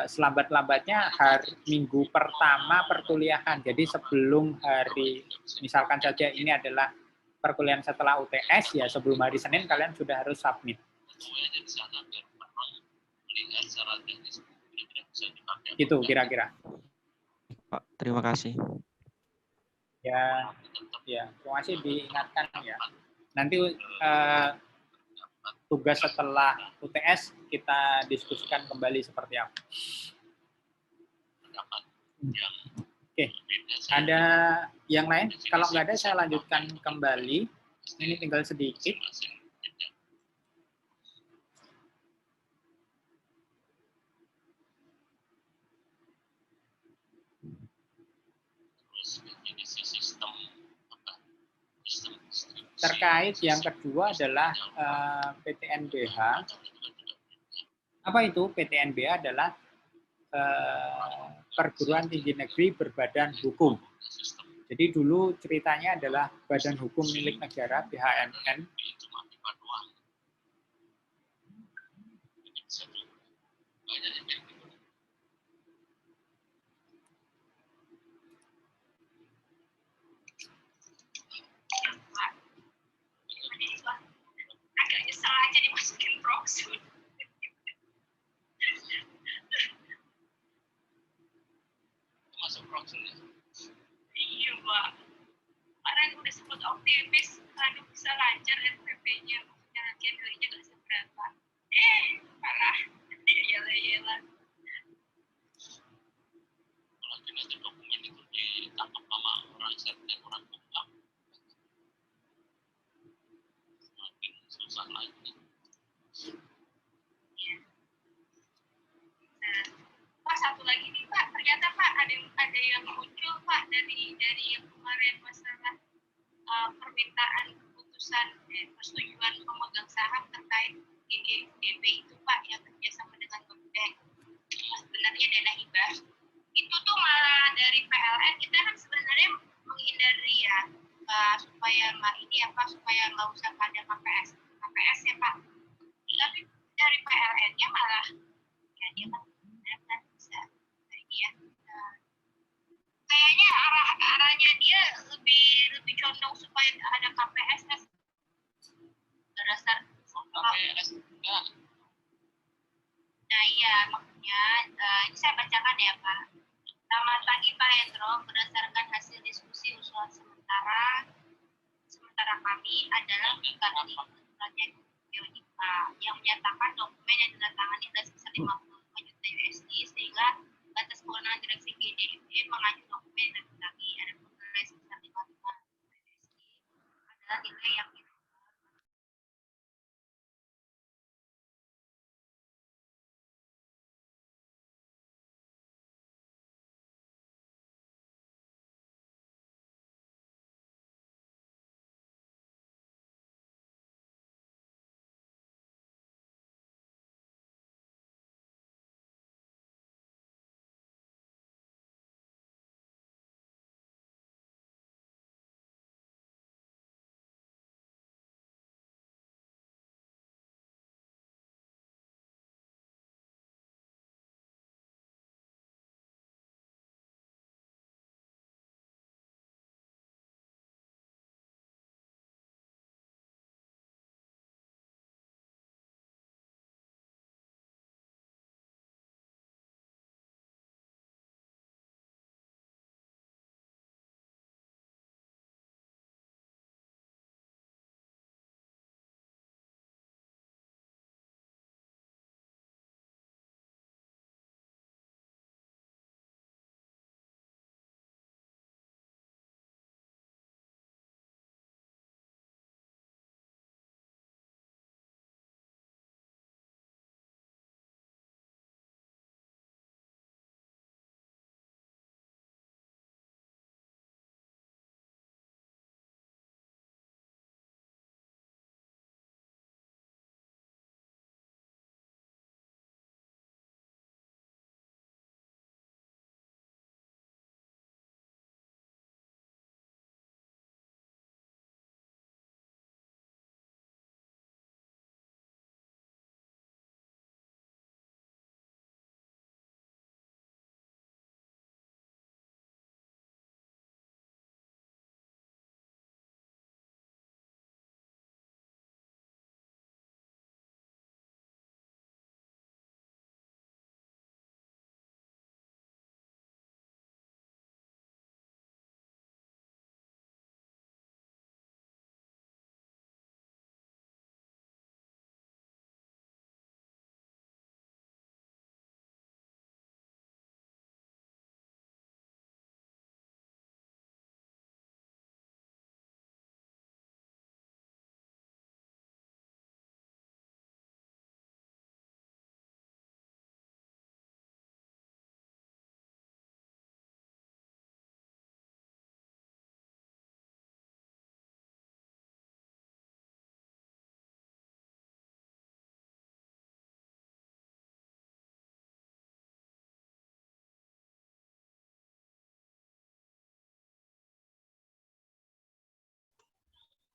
selambat-lambatnya hari minggu pertama perkuliahan. Jadi sebelum hari, misalkan saja ini adalah perkuliahan setelah UTS, ya sebelum hari Senin kalian sudah harus submit. Itu kira-kira. Pak, terima kasih. Ya, terima kasih diingatkan ya. Nanti tugas setelah UTS kita diskusikan kembali seperti apa. pendapat yang Oke, berbeda. Saya ada yang lain? Kalau nggak ada, saya lanjutkan kembali. Ini tinggal sedikit. jelasin tidak. Terus definisi sistem apa? Sistem distribusi. Terkait yang kedua adalah PTNBH. Apa itu? PTNBH adalah perguruan tinggi negeri berbadan hukum. Jadi dulu ceritanya adalah badan hukum milik negara BHMN. Cuma pipa doang. Jadi bisa banyak yang kayak gitu. Agak nyesel aja dimasukin proxy. Itu masuk proxy ya? Iya, Pak. Orang udah sebut optimis, aduh bisa lancar RPP-nya, maksudnya nanti nilainya nggak seberapa. Parah. Yalah. Apalagi nanti dokumen itu ditangkap sama orang setnek, orang bokap. Semakin susah lagi. Pak, satu lagi nih Pak, ternyata Pak ada yang muncul Pak dari yang kemarin masalah permintaan keputusan persetujuan pemegang saham terkait GDP itu Pak yang kerjasama dengan Bank. Sebenarnya dana hibah itu tuh malah dari PLN kita kan sebenarnya menghindari ya supaya nggak usah pada KPS ya Pak. Tapi dari PLN-nya malah ya dia kan bisa ini ya. Kayaknya arahnya dia lebih condong supaya ada KPS kan berdasar KPS enggak. Nah iya makanya ini saya bacakan ya Pak. Selamat pagi Pak Hendro, berdasarkan hasil diskusi usulan sementara kami adalah mengkaji proyek Bionika yang menyatakan dokumen yang ditandatangani sudah sebesar 55 juta USD sehingga batas kewenangan direksi GDP mengajukan dokumen yang lagi ada nilai sebesar 55 juta USD adalah nilai yang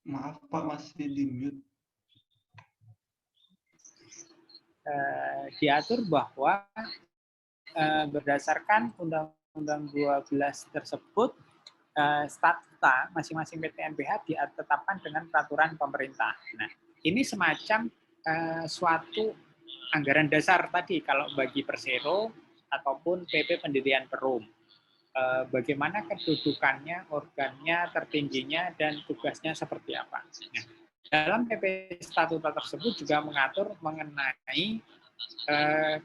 Maaf Pak, masih di mute. Diatur bahwa berdasarkan Undang-Undang 12 tersebut, statuta masing-masing PTNBH ditetapkan dengan peraturan pemerintah. Nah, ini semacam suatu anggaran dasar tadi kalau bagi Persero ataupun PP Pendirian Perum. Bagaimana kedudukannya, organnya, tertingginya, dan tugasnya seperti apa. Nah, dalam PP Statuta tersebut juga mengatur mengenai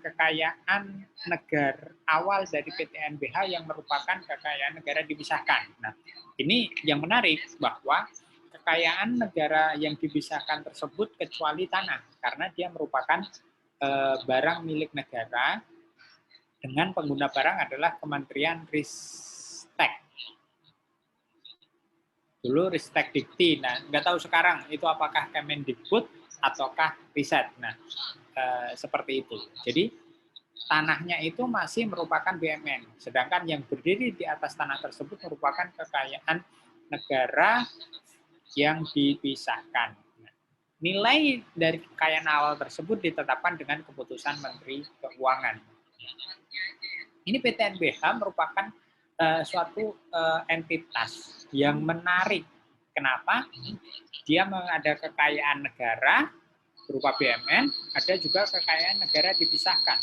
kekayaan negara awal dari PTNBH yang merupakan kekayaan negara dipisahkan. Nah, ini yang menarik bahwa kekayaan negara yang dipisahkan tersebut kecuali tanah, karena dia merupakan barang milik negara dengan pengguna barang adalah Kementerian Ristek. Dulu Ristek Dikti, nah nggak tahu sekarang itu apakah Kemendikbud ataukah Riset. Nah, seperti itu. Jadi tanahnya itu masih merupakan BUMN, sedangkan yang berdiri di atas tanah tersebut merupakan kekayaan negara yang dipisahkan. Nah, nilai dari kekayaan awal tersebut ditetapkan dengan keputusan Menteri Keuangan. Ini PTNBH merupakan suatu entitas yang menarik. Kenapa? Dia ada kekayaan negara berupa BUMN, ada juga kekayaan negara dipisahkan.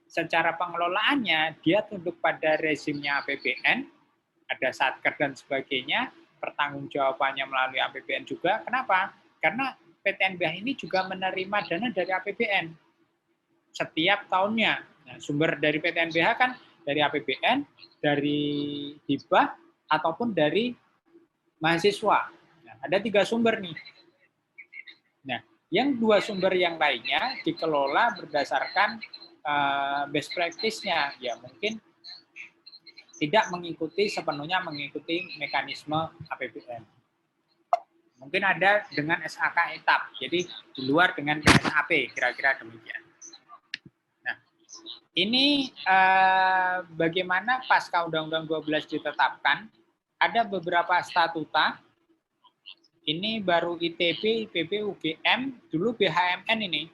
Secara pengelolaannya, dia tunduk pada rezimnya APBN, ada satker dan sebagainya, pertanggungjawabannya melalui APBN juga. Kenapa? Karena PTNBH ini juga menerima dana dari APBN setiap tahunnya. Nah, sumber dari PTNBH kan dari APBN, dari hibah, ataupun dari mahasiswa. Nah, ada 3 sumber nih. Nah, yang 2 sumber yang lainnya dikelola berdasarkan best practice-nya. Ya, mungkin tidak sepenuhnya mengikuti mekanisme APBN. Mungkin ada dengan SAK etap, jadi di luar dengan SAP, kira-kira demikian. Ini bagaimana pasca Undang-Undang 12 ditetapkan, ada beberapa statuta, ini baru ITB, IPB, UGM, dulu BHMN ini,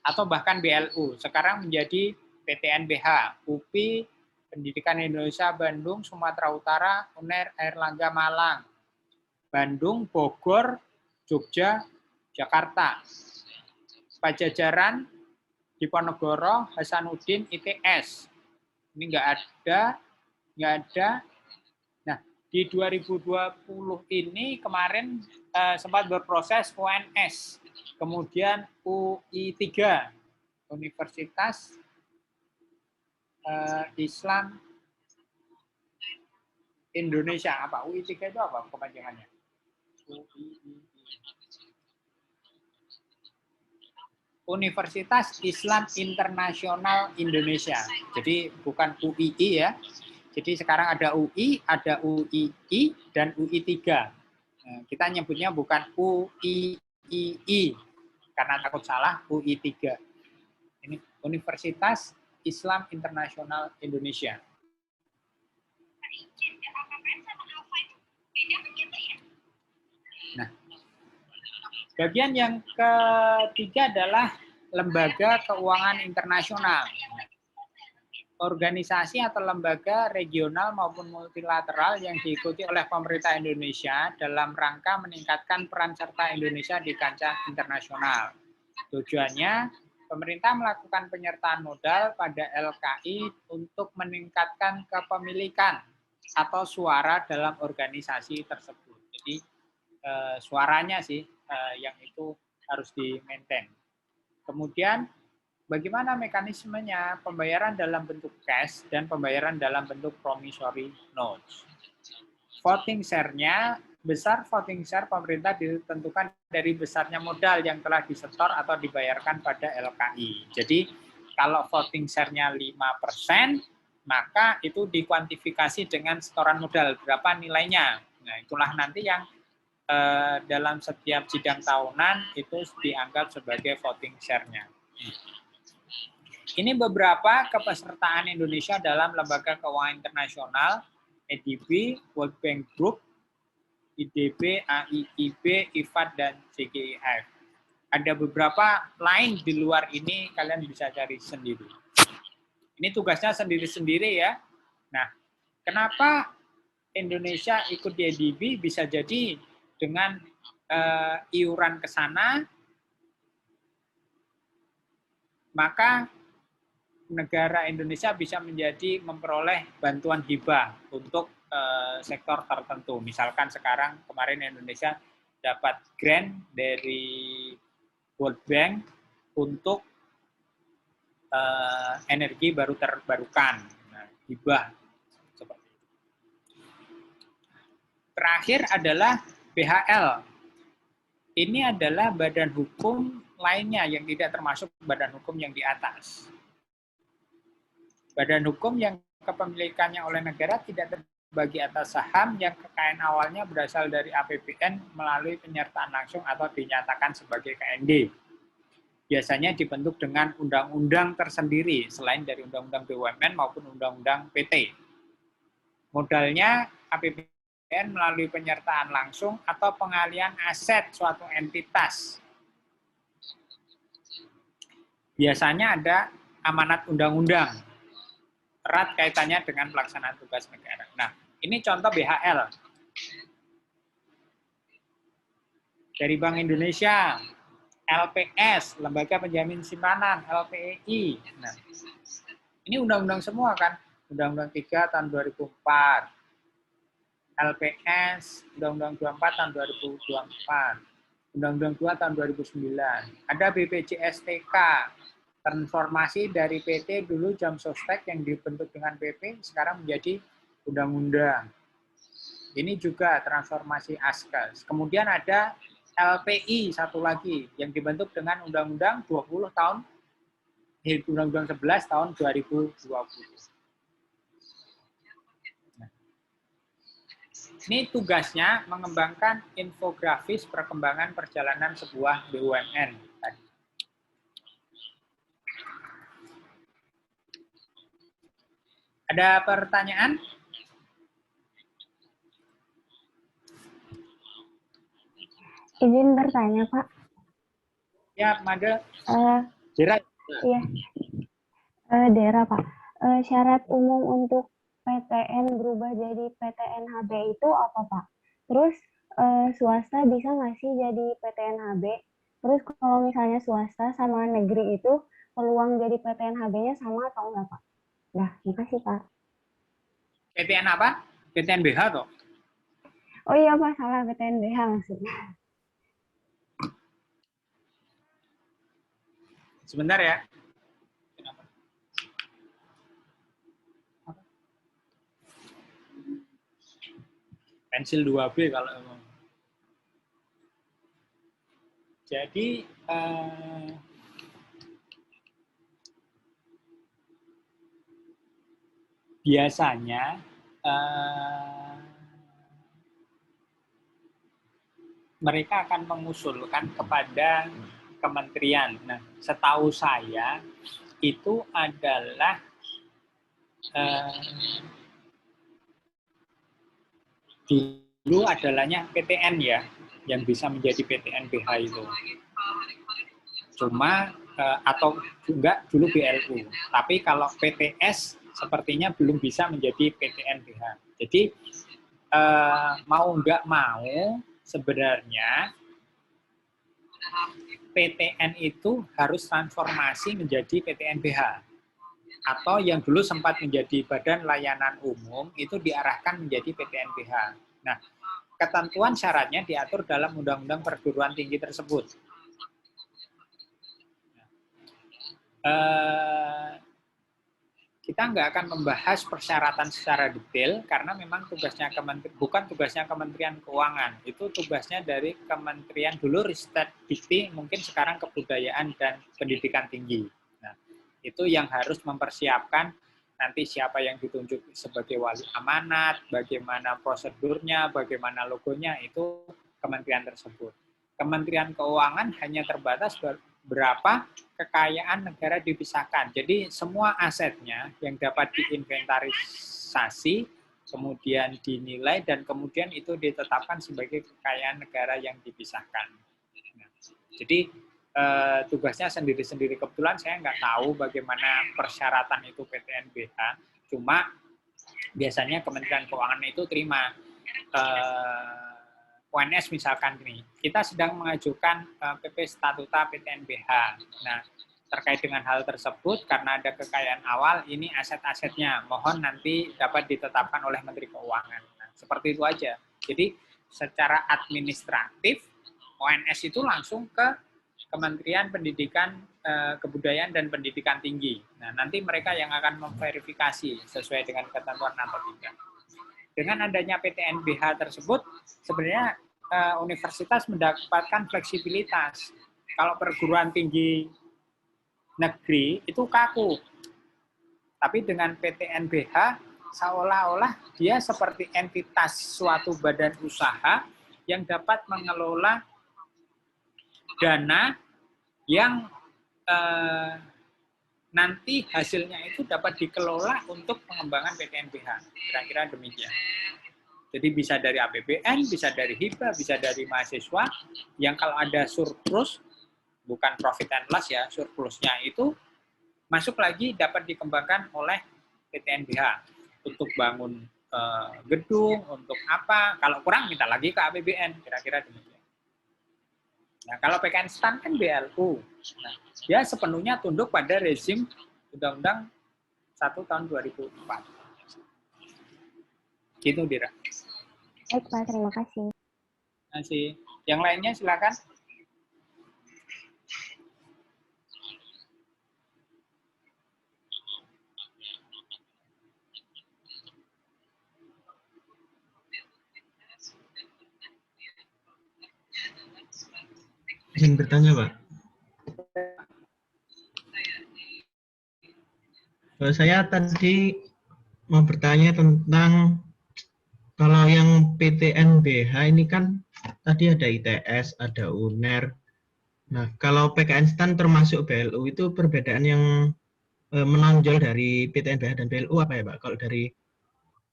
atau bahkan BLU, sekarang menjadi PTNBH, UPI, Pendidikan Indonesia Bandung, Sumatera Utara, UNER, Airlangga Malang, Bandung, Bogor, Jogja, Jakarta, Pajajaran, Diponegoro, Hasanuddin, ITS. Ini nggak ada. Nah, di 2020 ini kemarin sempat berproses UNS, kemudian UI3, Universitas Islam Indonesia. Apa? UI3 itu apa kepanjangannya? Universitas Islam Internasional Indonesia. Jadi bukan UII ya. Jadi sekarang ada UI, ada UII, dan UI3. Nah, kita nyebutnya bukan UII, karena takut salah, UI3. Ini Universitas Islam Internasional Indonesia. Nah, bagian yang ketiga adalah lembaga keuangan internasional. Organisasi atau lembaga regional maupun multilateral yang diikuti oleh pemerintah Indonesia dalam rangka meningkatkan peran serta Indonesia di kancah internasional. Tujuannya, pemerintah melakukan penyertaan modal pada LKI untuk meningkatkan kepemilikan atau suara dalam organisasi tersebut. Jadi, suaranya sih yang itu harus di-maintain. Kemudian bagaimana mekanismenya? Pembayaran dalam bentuk cash dan pembayaran dalam bentuk promissory notes. Voting share-nya, besar voting share pemerintah ditentukan dari besarnya modal yang telah disetor atau dibayarkan pada LKI. Jadi kalau voting share-nya 5%, maka itu dikuantifikasi dengan setoran modal, berapa nilainya. Nah, itulah nanti yang dalam setiap sidang tahunan itu dianggap sebagai voting share-nya. Ini beberapa kepesertaan Indonesia dalam lembaga keuangan internasional, EDB, World Bank Group, IDB, AIIB, IFAD, dan JGIF. Ada beberapa lain di luar ini, kalian bisa cari sendiri. Ini tugasnya sendiri-sendiri ya. Nah, kenapa Indonesia ikut di IDB? Bisa jadi dengan iuran ke sana, maka negara Indonesia bisa memperoleh bantuan hibah untuk sektor tertentu. Misalkan sekarang kemarin Indonesia dapat grant dari World Bank untuk energi baru terbarukan, nah, hibah seperti itu. Terakhir adalah BHL. Ini adalah badan hukum lainnya yang tidak termasuk badan hukum yang di atas. Badan hukum yang kepemilikannya oleh negara tidak terbagi atas saham yang kekayaan awalnya berasal dari APBN melalui penyertaan langsung atau dinyatakan sebagai KND. Biasanya dibentuk dengan undang-undang tersendiri selain dari undang-undang BUMN maupun undang-undang PT. Modalnya APBN melalui penyertaan langsung atau pengalihan aset suatu entitas. Biasanya ada amanat undang-undang, erat kaitannya dengan pelaksanaan tugas negara. Nah, ini contoh BHL. Dari Bank Indonesia, LPS, Lembaga Penjamin Simpanan, LPEI. Nah, ini undang-undang semua kan? Undang-undang 3 tahun 2004. LPS, Undang-undang 24 tahun 2024. Undang-undang 2 tahun 2009. Ada BPJSTK, transformasi dari PT dulu Jam Sostek yang dibentuk dengan PP, sekarang menjadi undang-undang. Ini juga transformasi Askes. Kemudian ada LPI satu lagi yang dibentuk dengan Undang-Undang 20 tahun Undang-Undang 11 tahun 2020. Nah, ini tugasnya mengembangkan infografis perkembangan perjalanan sebuah BUMN tadi. Ada pertanyaan? Izin bertanya, Pak. Ya, Mada. Iya. Dera, Pak. Syarat umum untuk PTN berubah jadi PTNHB itu apa, Pak? Terus swasta bisa nggak sih jadi PTNHB? Terus kalau misalnya swasta sama negeri itu peluang jadi PTNHB-nya sama atau enggak, Pak? Nah, makasih, Pak. PTN apa? PTNBH toh? Oh iya, Pak, salah, PTNBH maksudnya. Sebentar ya. Kenapa? Pensil 2B kalau emang. Jadi biasanya mereka akan mengusulkan kepada kementerian. Nah, setahu saya itu adalah dulu adalahnya PTN ya, yang bisa menjadi PTNBH itu. Cuma atau juga dulu BLU. Tapi kalau PTS sepertinya belum bisa menjadi PTNBH. Jadi mau nggak mau sebenarnya PTN itu harus transformasi menjadi PTNBH. Atau yang dulu sempat menjadi Badan Layanan Umum itu diarahkan menjadi PTNBH. Nah, ketentuan syaratnya diatur dalam Undang-Undang Perguruan Tinggi tersebut. Kita nggak akan membahas persyaratan secara detail karena memang tugasnya bukan tugasnya Kementerian Keuangan, itu tugasnya dari Kementerian dulu Ristek Dikti, mungkin sekarang Kebudayaan dan Pendidikan Tinggi. Nah, itu yang harus mempersiapkan nanti siapa yang ditunjuk sebagai wali amanat, bagaimana prosedurnya, bagaimana logonya, itu kementerian tersebut. Kementerian Keuangan hanya terbatas berapa kekayaan negara dipisahkan. Jadi semua asetnya yang dapat diinventarisasi kemudian dinilai, dan kemudian itu ditetapkan sebagai kekayaan negara yang dipisahkan. Nah, jadi tugasnya sendiri-sendiri. Kebetulan saya nggak tahu bagaimana persyaratan itu PTNBH, cuma biasanya Kementerian Keuangan itu terima UNS misalkan gini, kita sedang mengajukan PP Statuta PTNBH. Nah, terkait dengan hal tersebut, karena ada kekayaan awal, ini aset-asetnya, mohon nanti dapat ditetapkan oleh Menteri Keuangan. Nah, seperti itu aja. Jadi, secara administratif, ONS itu langsung ke Kementerian Pendidikan, Kebudayaan, dan Pendidikan Tinggi. Nah, nanti mereka yang akan memverifikasi sesuai dengan ketentuan atau tidak. Dengan adanya PTNBH tersebut, sebenarnya universitas mendapatkan fleksibilitas. Kalau perguruan tinggi negeri itu kaku. Tapi dengan PTNBH, seolah-olah dia seperti entitas suatu badan usaha yang dapat mengelola dana yang nanti hasilnya itu dapat dikelola untuk pengembangan PTNBH. Kira-kira demikian. Jadi bisa dari APBN, bisa dari hibah, bisa dari mahasiswa, yang kalau ada surplus, bukan profit and loss ya, surplusnya itu masuk lagi dapat dikembangkan oleh PTNBH untuk bangun gedung, untuk apa, kalau kurang minta lagi ke APBN, kira-kira demikian. Nah, kalau PKN STAN kan BLU, nah, dia sepenuhnya tunduk pada rezim Undang-Undang 1 tahun 2004. Gitu, Dira. Baik, Pak. Terima kasih. Terima kasih. Yang lainnya silakan. Izin bertanya, Pak. Saya tadi mau bertanya tentang kalau yang PTNBH ini kan tadi ada ITS, ada UNER. Nah, kalau PKN STAN termasuk BLU itu perbedaan yang menonjol dari PTNBH dan BLU apa ya, Pak? Kalau dari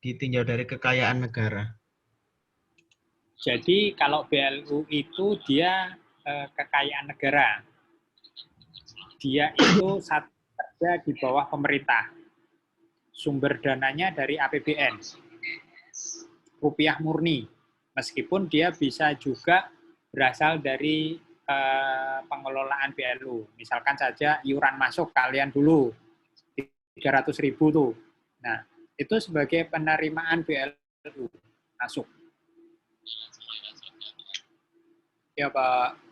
ditinjau dari kekayaan negara. Jadi kalau BLU itu dia kekayaan negara. Dia itu satu kerja di bawah pemerintah. Sumber dananya dari APBN. Rupiah murni. Meskipun dia bisa juga berasal dari pengelolaan BLU. Misalkan saja iuran masuk kalian dulu 300.000 tuh. Nah, itu sebagai penerimaan BLU masuk. Ya, Pak.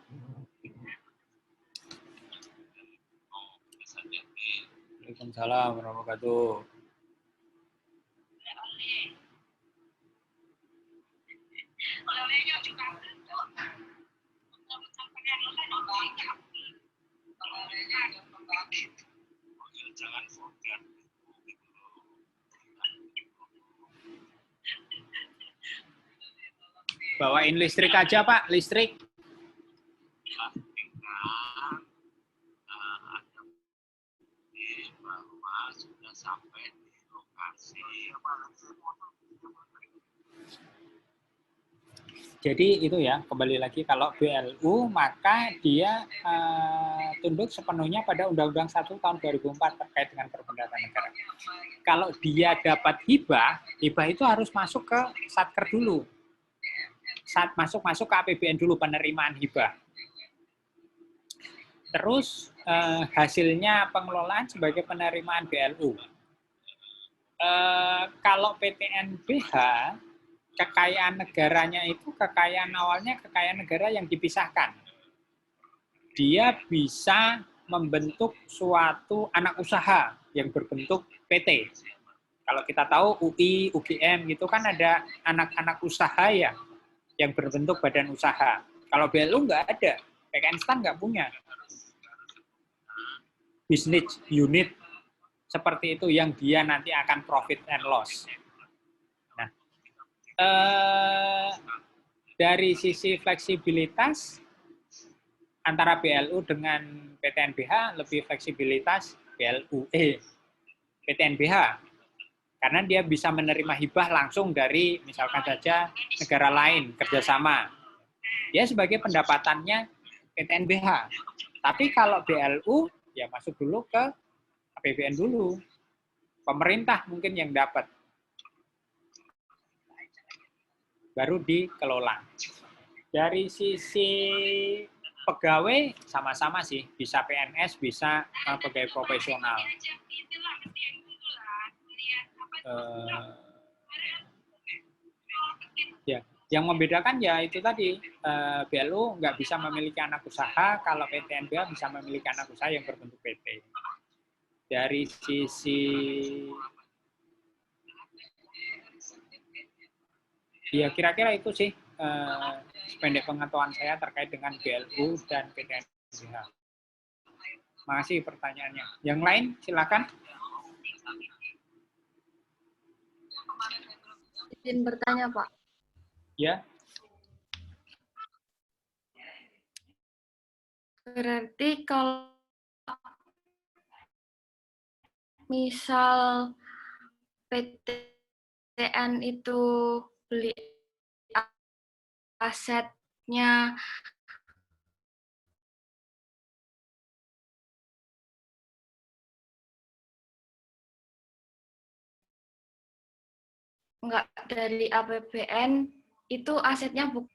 Waalaikumsalam warahmatullahi wabarakatuh. Bawain listrik aja, Pak, listrik. Jadi itu ya, kembali lagi kalau BLU maka dia tunduk sepenuhnya pada Undang-Undang 1 tahun 2004 terkait dengan perbendaharaan negara. Kalau dia dapat hibah, hibah itu harus masuk ke Satker dulu. Masuk ke APBN dulu penerimaan hibah. Terus hasilnya pengelolaan sebagai penerimaan BLU. Kalau PTNBH, kekayaan negaranya itu kekayaan awalnya kekayaan negara yang dipisahkan. Dia bisa membentuk suatu anak usaha yang berbentuk PT. Kalau kita tahu UI, UGM gitu kan ada anak-anak usaha ya yang berbentuk badan usaha. Kalau BLU nggak ada, PKN STAN nggak punya. Business unit seperti itu yang dia nanti akan profit and loss. Nah, dari sisi fleksibilitas antara BLU dengan PTNBH lebih fleksibilitas PTNBH Karena dia bisa menerima hibah langsung dari misalkan saja negara lain, kerjasama. Dia sebagai pendapatannya PTNBH. Tapi kalau BLU, ya masuk dulu ke APBN dulu. Pemerintah mungkin yang dapat. Baru dikelola. Dari sisi pegawai sama-sama sih, bisa PNS, bisa pegawai profesional. Ya, yang membedakan ya itu tadi, BLU nggak bisa memiliki anak usaha, kalau PTNBH bisa memiliki anak usaha yang berbentuk PT. Dari sisi ya kira-kira itu sih sependek pengetahuan saya terkait dengan BLU dan PTNBH. Makasih pertanyaannya. Yang lain silakan. Izin bertanya, Pak. Ya. Berarti kalau misal PTN itu beli asetnya enggak dari APBN, itu asetnya bukan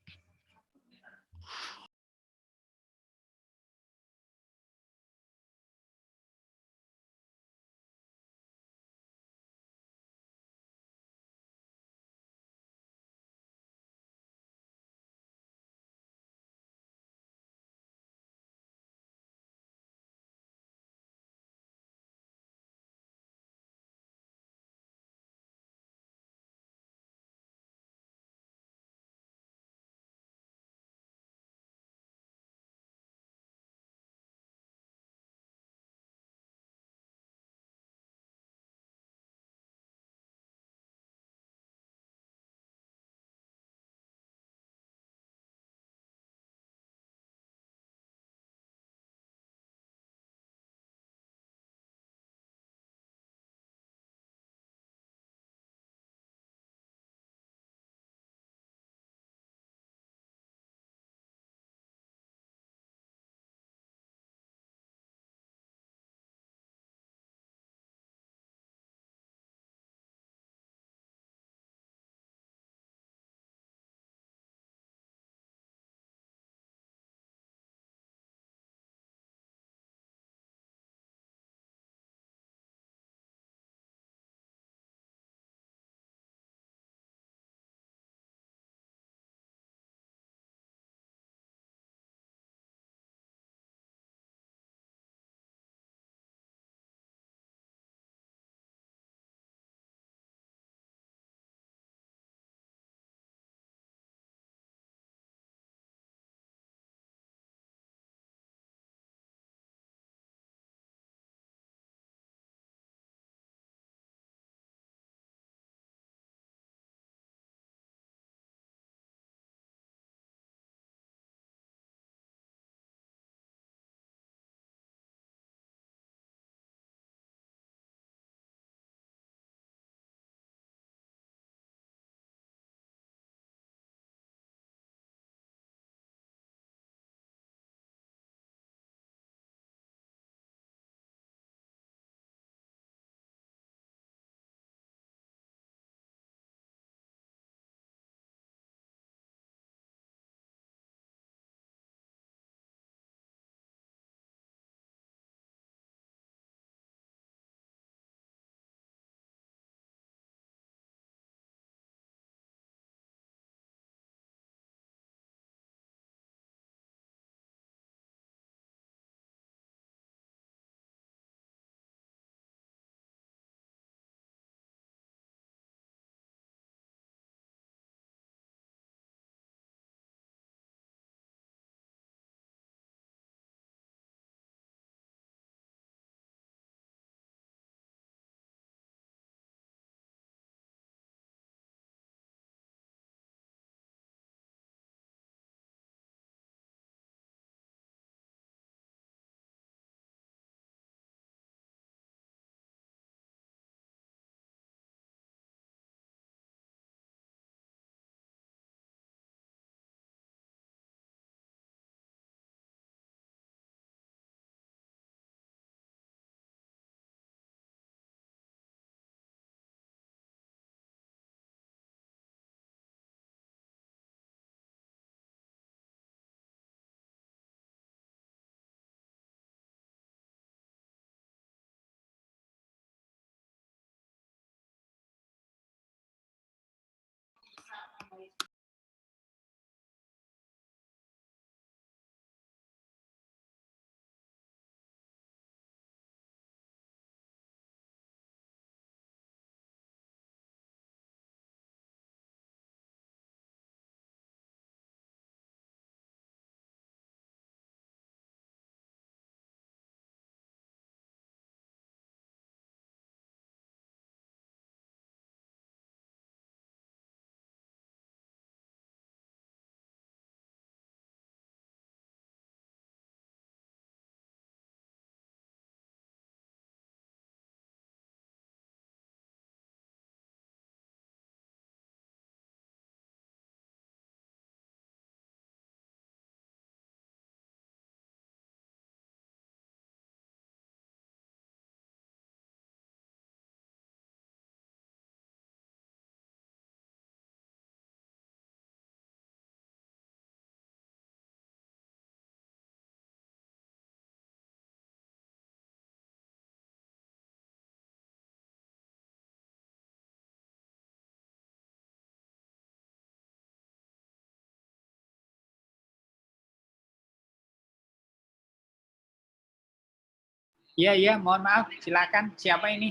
Iya, mohon maaf. Silakan. Siapa ini?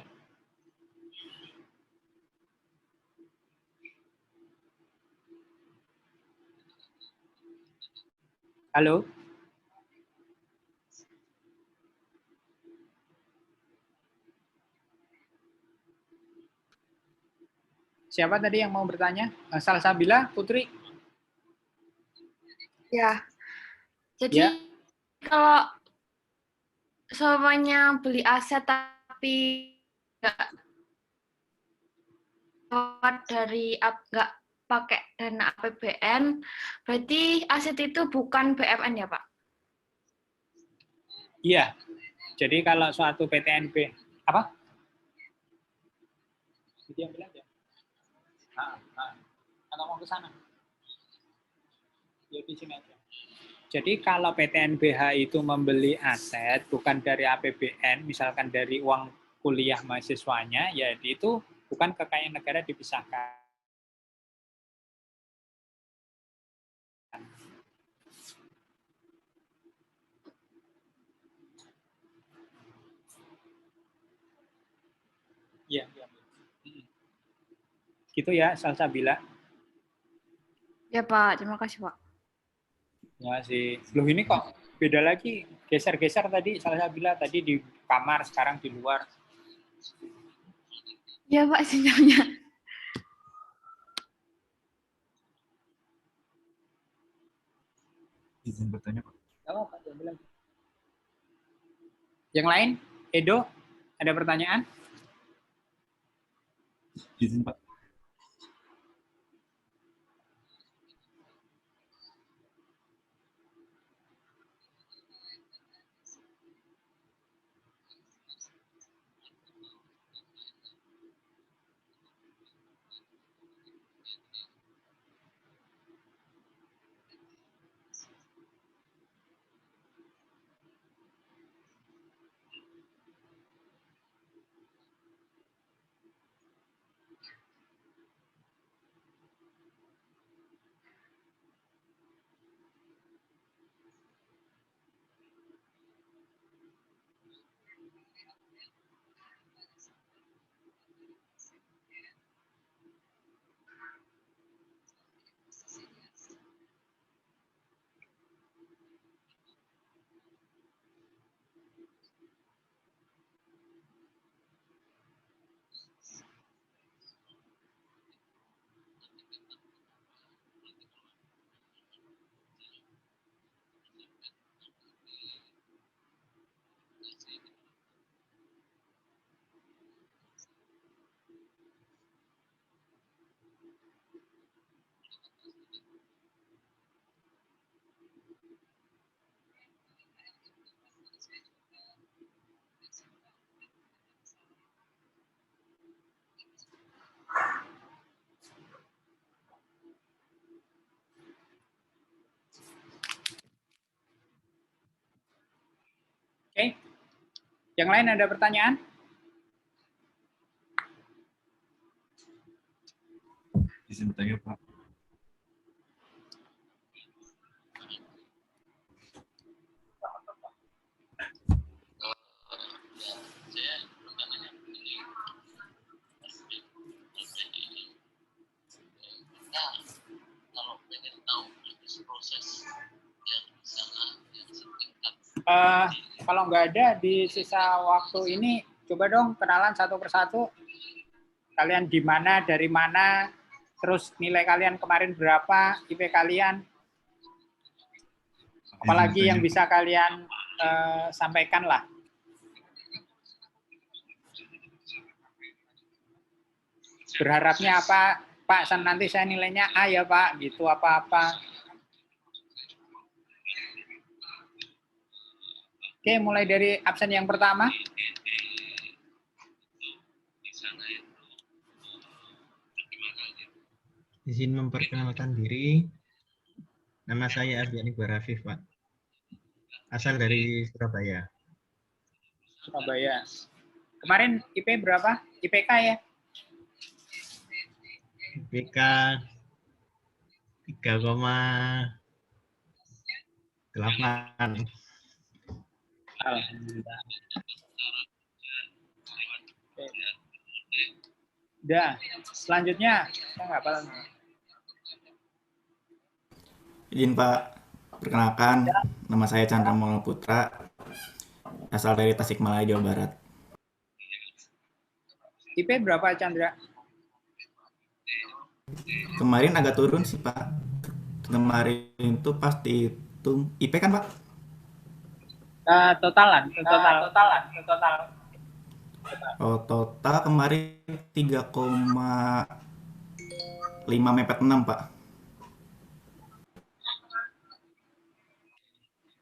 Halo? Siapa tadi yang mau bertanya? Salsabila, Putri? Ya, jadi Ya. kalau semuanya beli aset tapi nggak keluar dari nggak pakai dana APBN, berarti aset itu bukan BMN ya Pak? Iya. Jadi kalau suatu PTNB, apa? Dia bilang aja. Atau mau ke sana? Ya di sini aja. Jadi kalau PTNBH itu membeli aset bukan dari APBN, misalkan dari uang kuliah mahasiswanya, ya itu bukan kekayaan negara dipisahkan. Iya. Gitu ya, Salsabila. Ya Pak, terima kasih Pak. Ya sih. Loh ini kok beda lagi. Geser-geser tadi Salsabila tadi di kamar, sekarang di luar. Ya Pak, sinyalnya. Izin bertanya, Pak. Apa, Pak? Bilang. Yang lain, Edo, ada pertanyaan? Izin, Pak. Oke. Yang lain ada pertanyaan? Izin bertanya, Pak. Kalau nggak ada di sisa waktu ini, coba dong kenalan satu persatu. Kalian di mana, dari mana, terus nilai kalian kemarin berapa, IP kalian, apalagi yang bisa kalian sampaikan lah. Berharapnya apa, Pak? Nanti saya nilainya A ya Pak, gitu apa-apa. Oke, mulai dari absen yang pertama. Izin memperkenalkan diri. Nama saya Ardiani Barafif, Pak. Asal dari Surabaya. Surabaya. Kemarin IP berapa? IPK ya? IPK 3,8. Alhamdulillah. Udah, selanjutnya saya nggak apa. Izin Pak, perkenalkan, nama saya Chandra Maulana Putra, asal dari Tasikmalaya, Jawa Barat. IP berapa, Chandra? Kemarin agak turun sih Pak. Kemarin itu pas dihitung IP kan Pak? Total. Oh, total kemarin 3,5 mepet 6 Pak.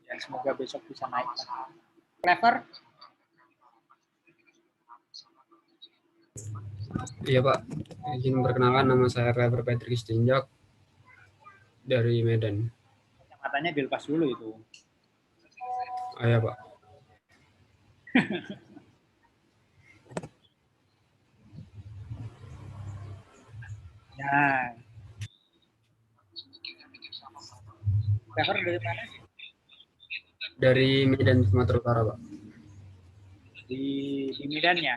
Ya, semoga besok bisa naik. Clever? Iya Pak, izin perkenalkan, nama saya Clever Patrick Stinjak dari Medan. Kacamatanya dilepas dulu itu. Oh ya Pak. Nah. Clever dari mana? Dari Medan, Sumatera Utara Pak. Di Medannya?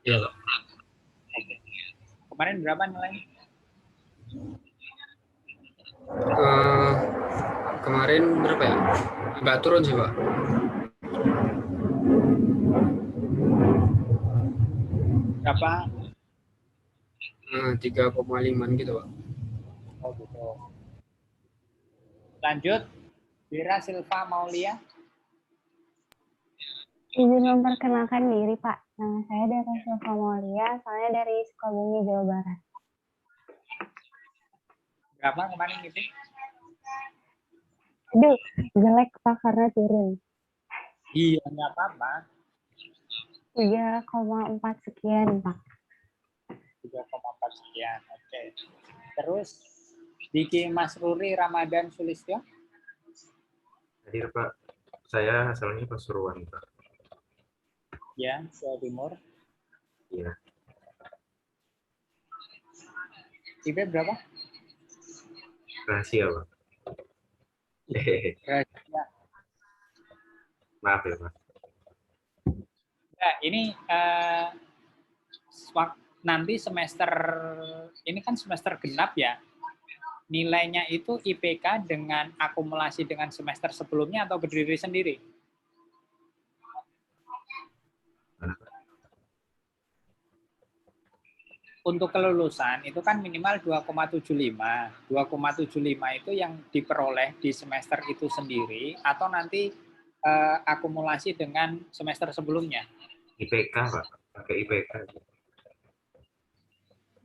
Iya Pak. Oke. Kemarin berapa nilainya? Kemarin berapa ya? Agak turun sih Pak. Berapa? 3,5 gitu Pak. Oh gitu. Lanjut, Dira Silva Maulia. Izin memperkenalkan diri Pak. Nama saya Dira Silva Maulia, asalnya dari Sukabumi, Jawa Barat. Berapa kemarin gitu? Aduh, jelek Pak karena turun. Iya, nggak apa-apa. 3,4 sekian Pak. 3,4 sekian, oke. Terus, Diki Masruri Ramadan Sulistyo. Hadir Pak, saya asalnya Pasuruan Pak. Ya, Jawa Timur. Iya. IP berapa? Rahasia Pak. Rahasia. Maaf ya Pak. Nah, ini nanti semester, ini kan semester genap ya. Nilainya itu IPK dengan akumulasi dengan semester sebelumnya atau berdiri sendiri? Untuk kelulusan itu kan minimal 2,75. 2,75 itu yang diperoleh di semester itu sendiri atau nanti akumulasi dengan semester sebelumnya? IPK Pak, pakai IPK.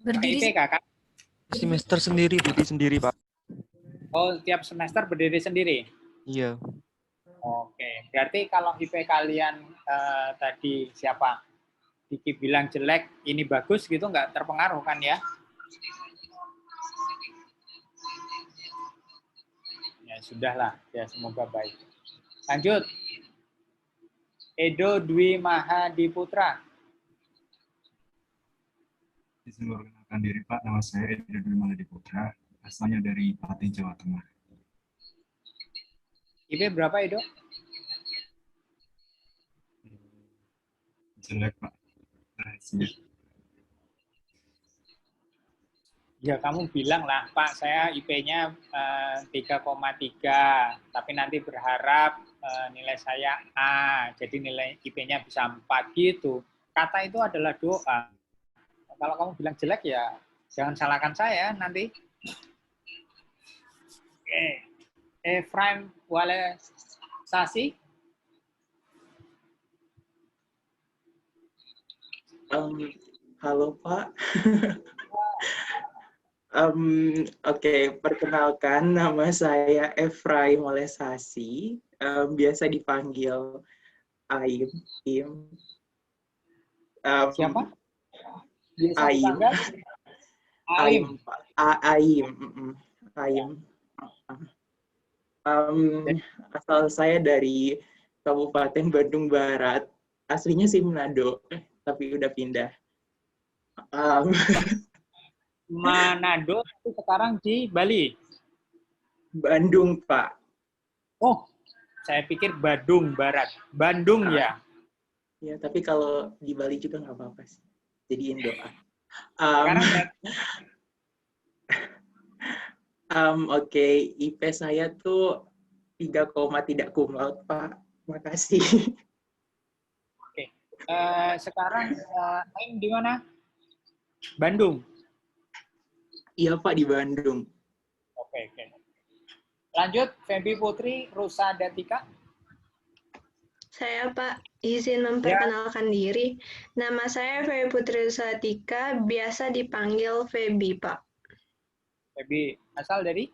Berdiri IPK kan? Semester sendiri, berdiri sendiri Pak. Oh, tiap semester berdiri sendiri? Iya. Oke, berarti kalau IP kalian tadi siapa? Diki bilang jelek, ini bagus gitu nggak terpengaruh kan ya? Ya sudahlah, ya semoga baik. Lanjut. Edo Dwi Mahadiputra. Izin memperkenalkan diri Pak, nama saya Edo Dwi Mahadiputra, asalnya dari Pati, Jawa Tengah. IP berapa Edo? Jelek Pak. Rahasia. Ya kamu bilang lah Pak, saya IP-nya 3,3, tapi nanti berharap nilai saya A, jadi nilai IP-nya bisa 4 gitu. Kata itu adalah doa. Kalau kamu bilang jelek ya jangan salahkan saya nanti. Oke. Efraim Wale Sasi. Halo Pak. Oke, perkenalkan nama saya Efraim Olesasi, biasa dipanggil Aim. Siapa? Biasa Aim. Aim. Aim. Asal saya dari Kabupaten Bandung Barat, aslinya sih Manado, tapi udah pindah. Manado, tapi sekarang di Bali. Bandung, Pak. Oh, saya pikir Bandung Barat. Bandung ya. Ya, tapi kalau di Bali juga nggak apa-apa sih. Jadiin doa. Oke, IP saya tuh 3, tidak cum laude, Pak. Makasih. Oke. Sekarang Aim di mana? Bandung. Iya, Pak, di Bandung. Oke. Lanjut, Febi Putri Rusa Datika. Saya Pak, izin memperkenalkan diri. Nama saya Febi Putri Rusa Datika, biasa dipanggil Febi, Pak. Febi, asal dari?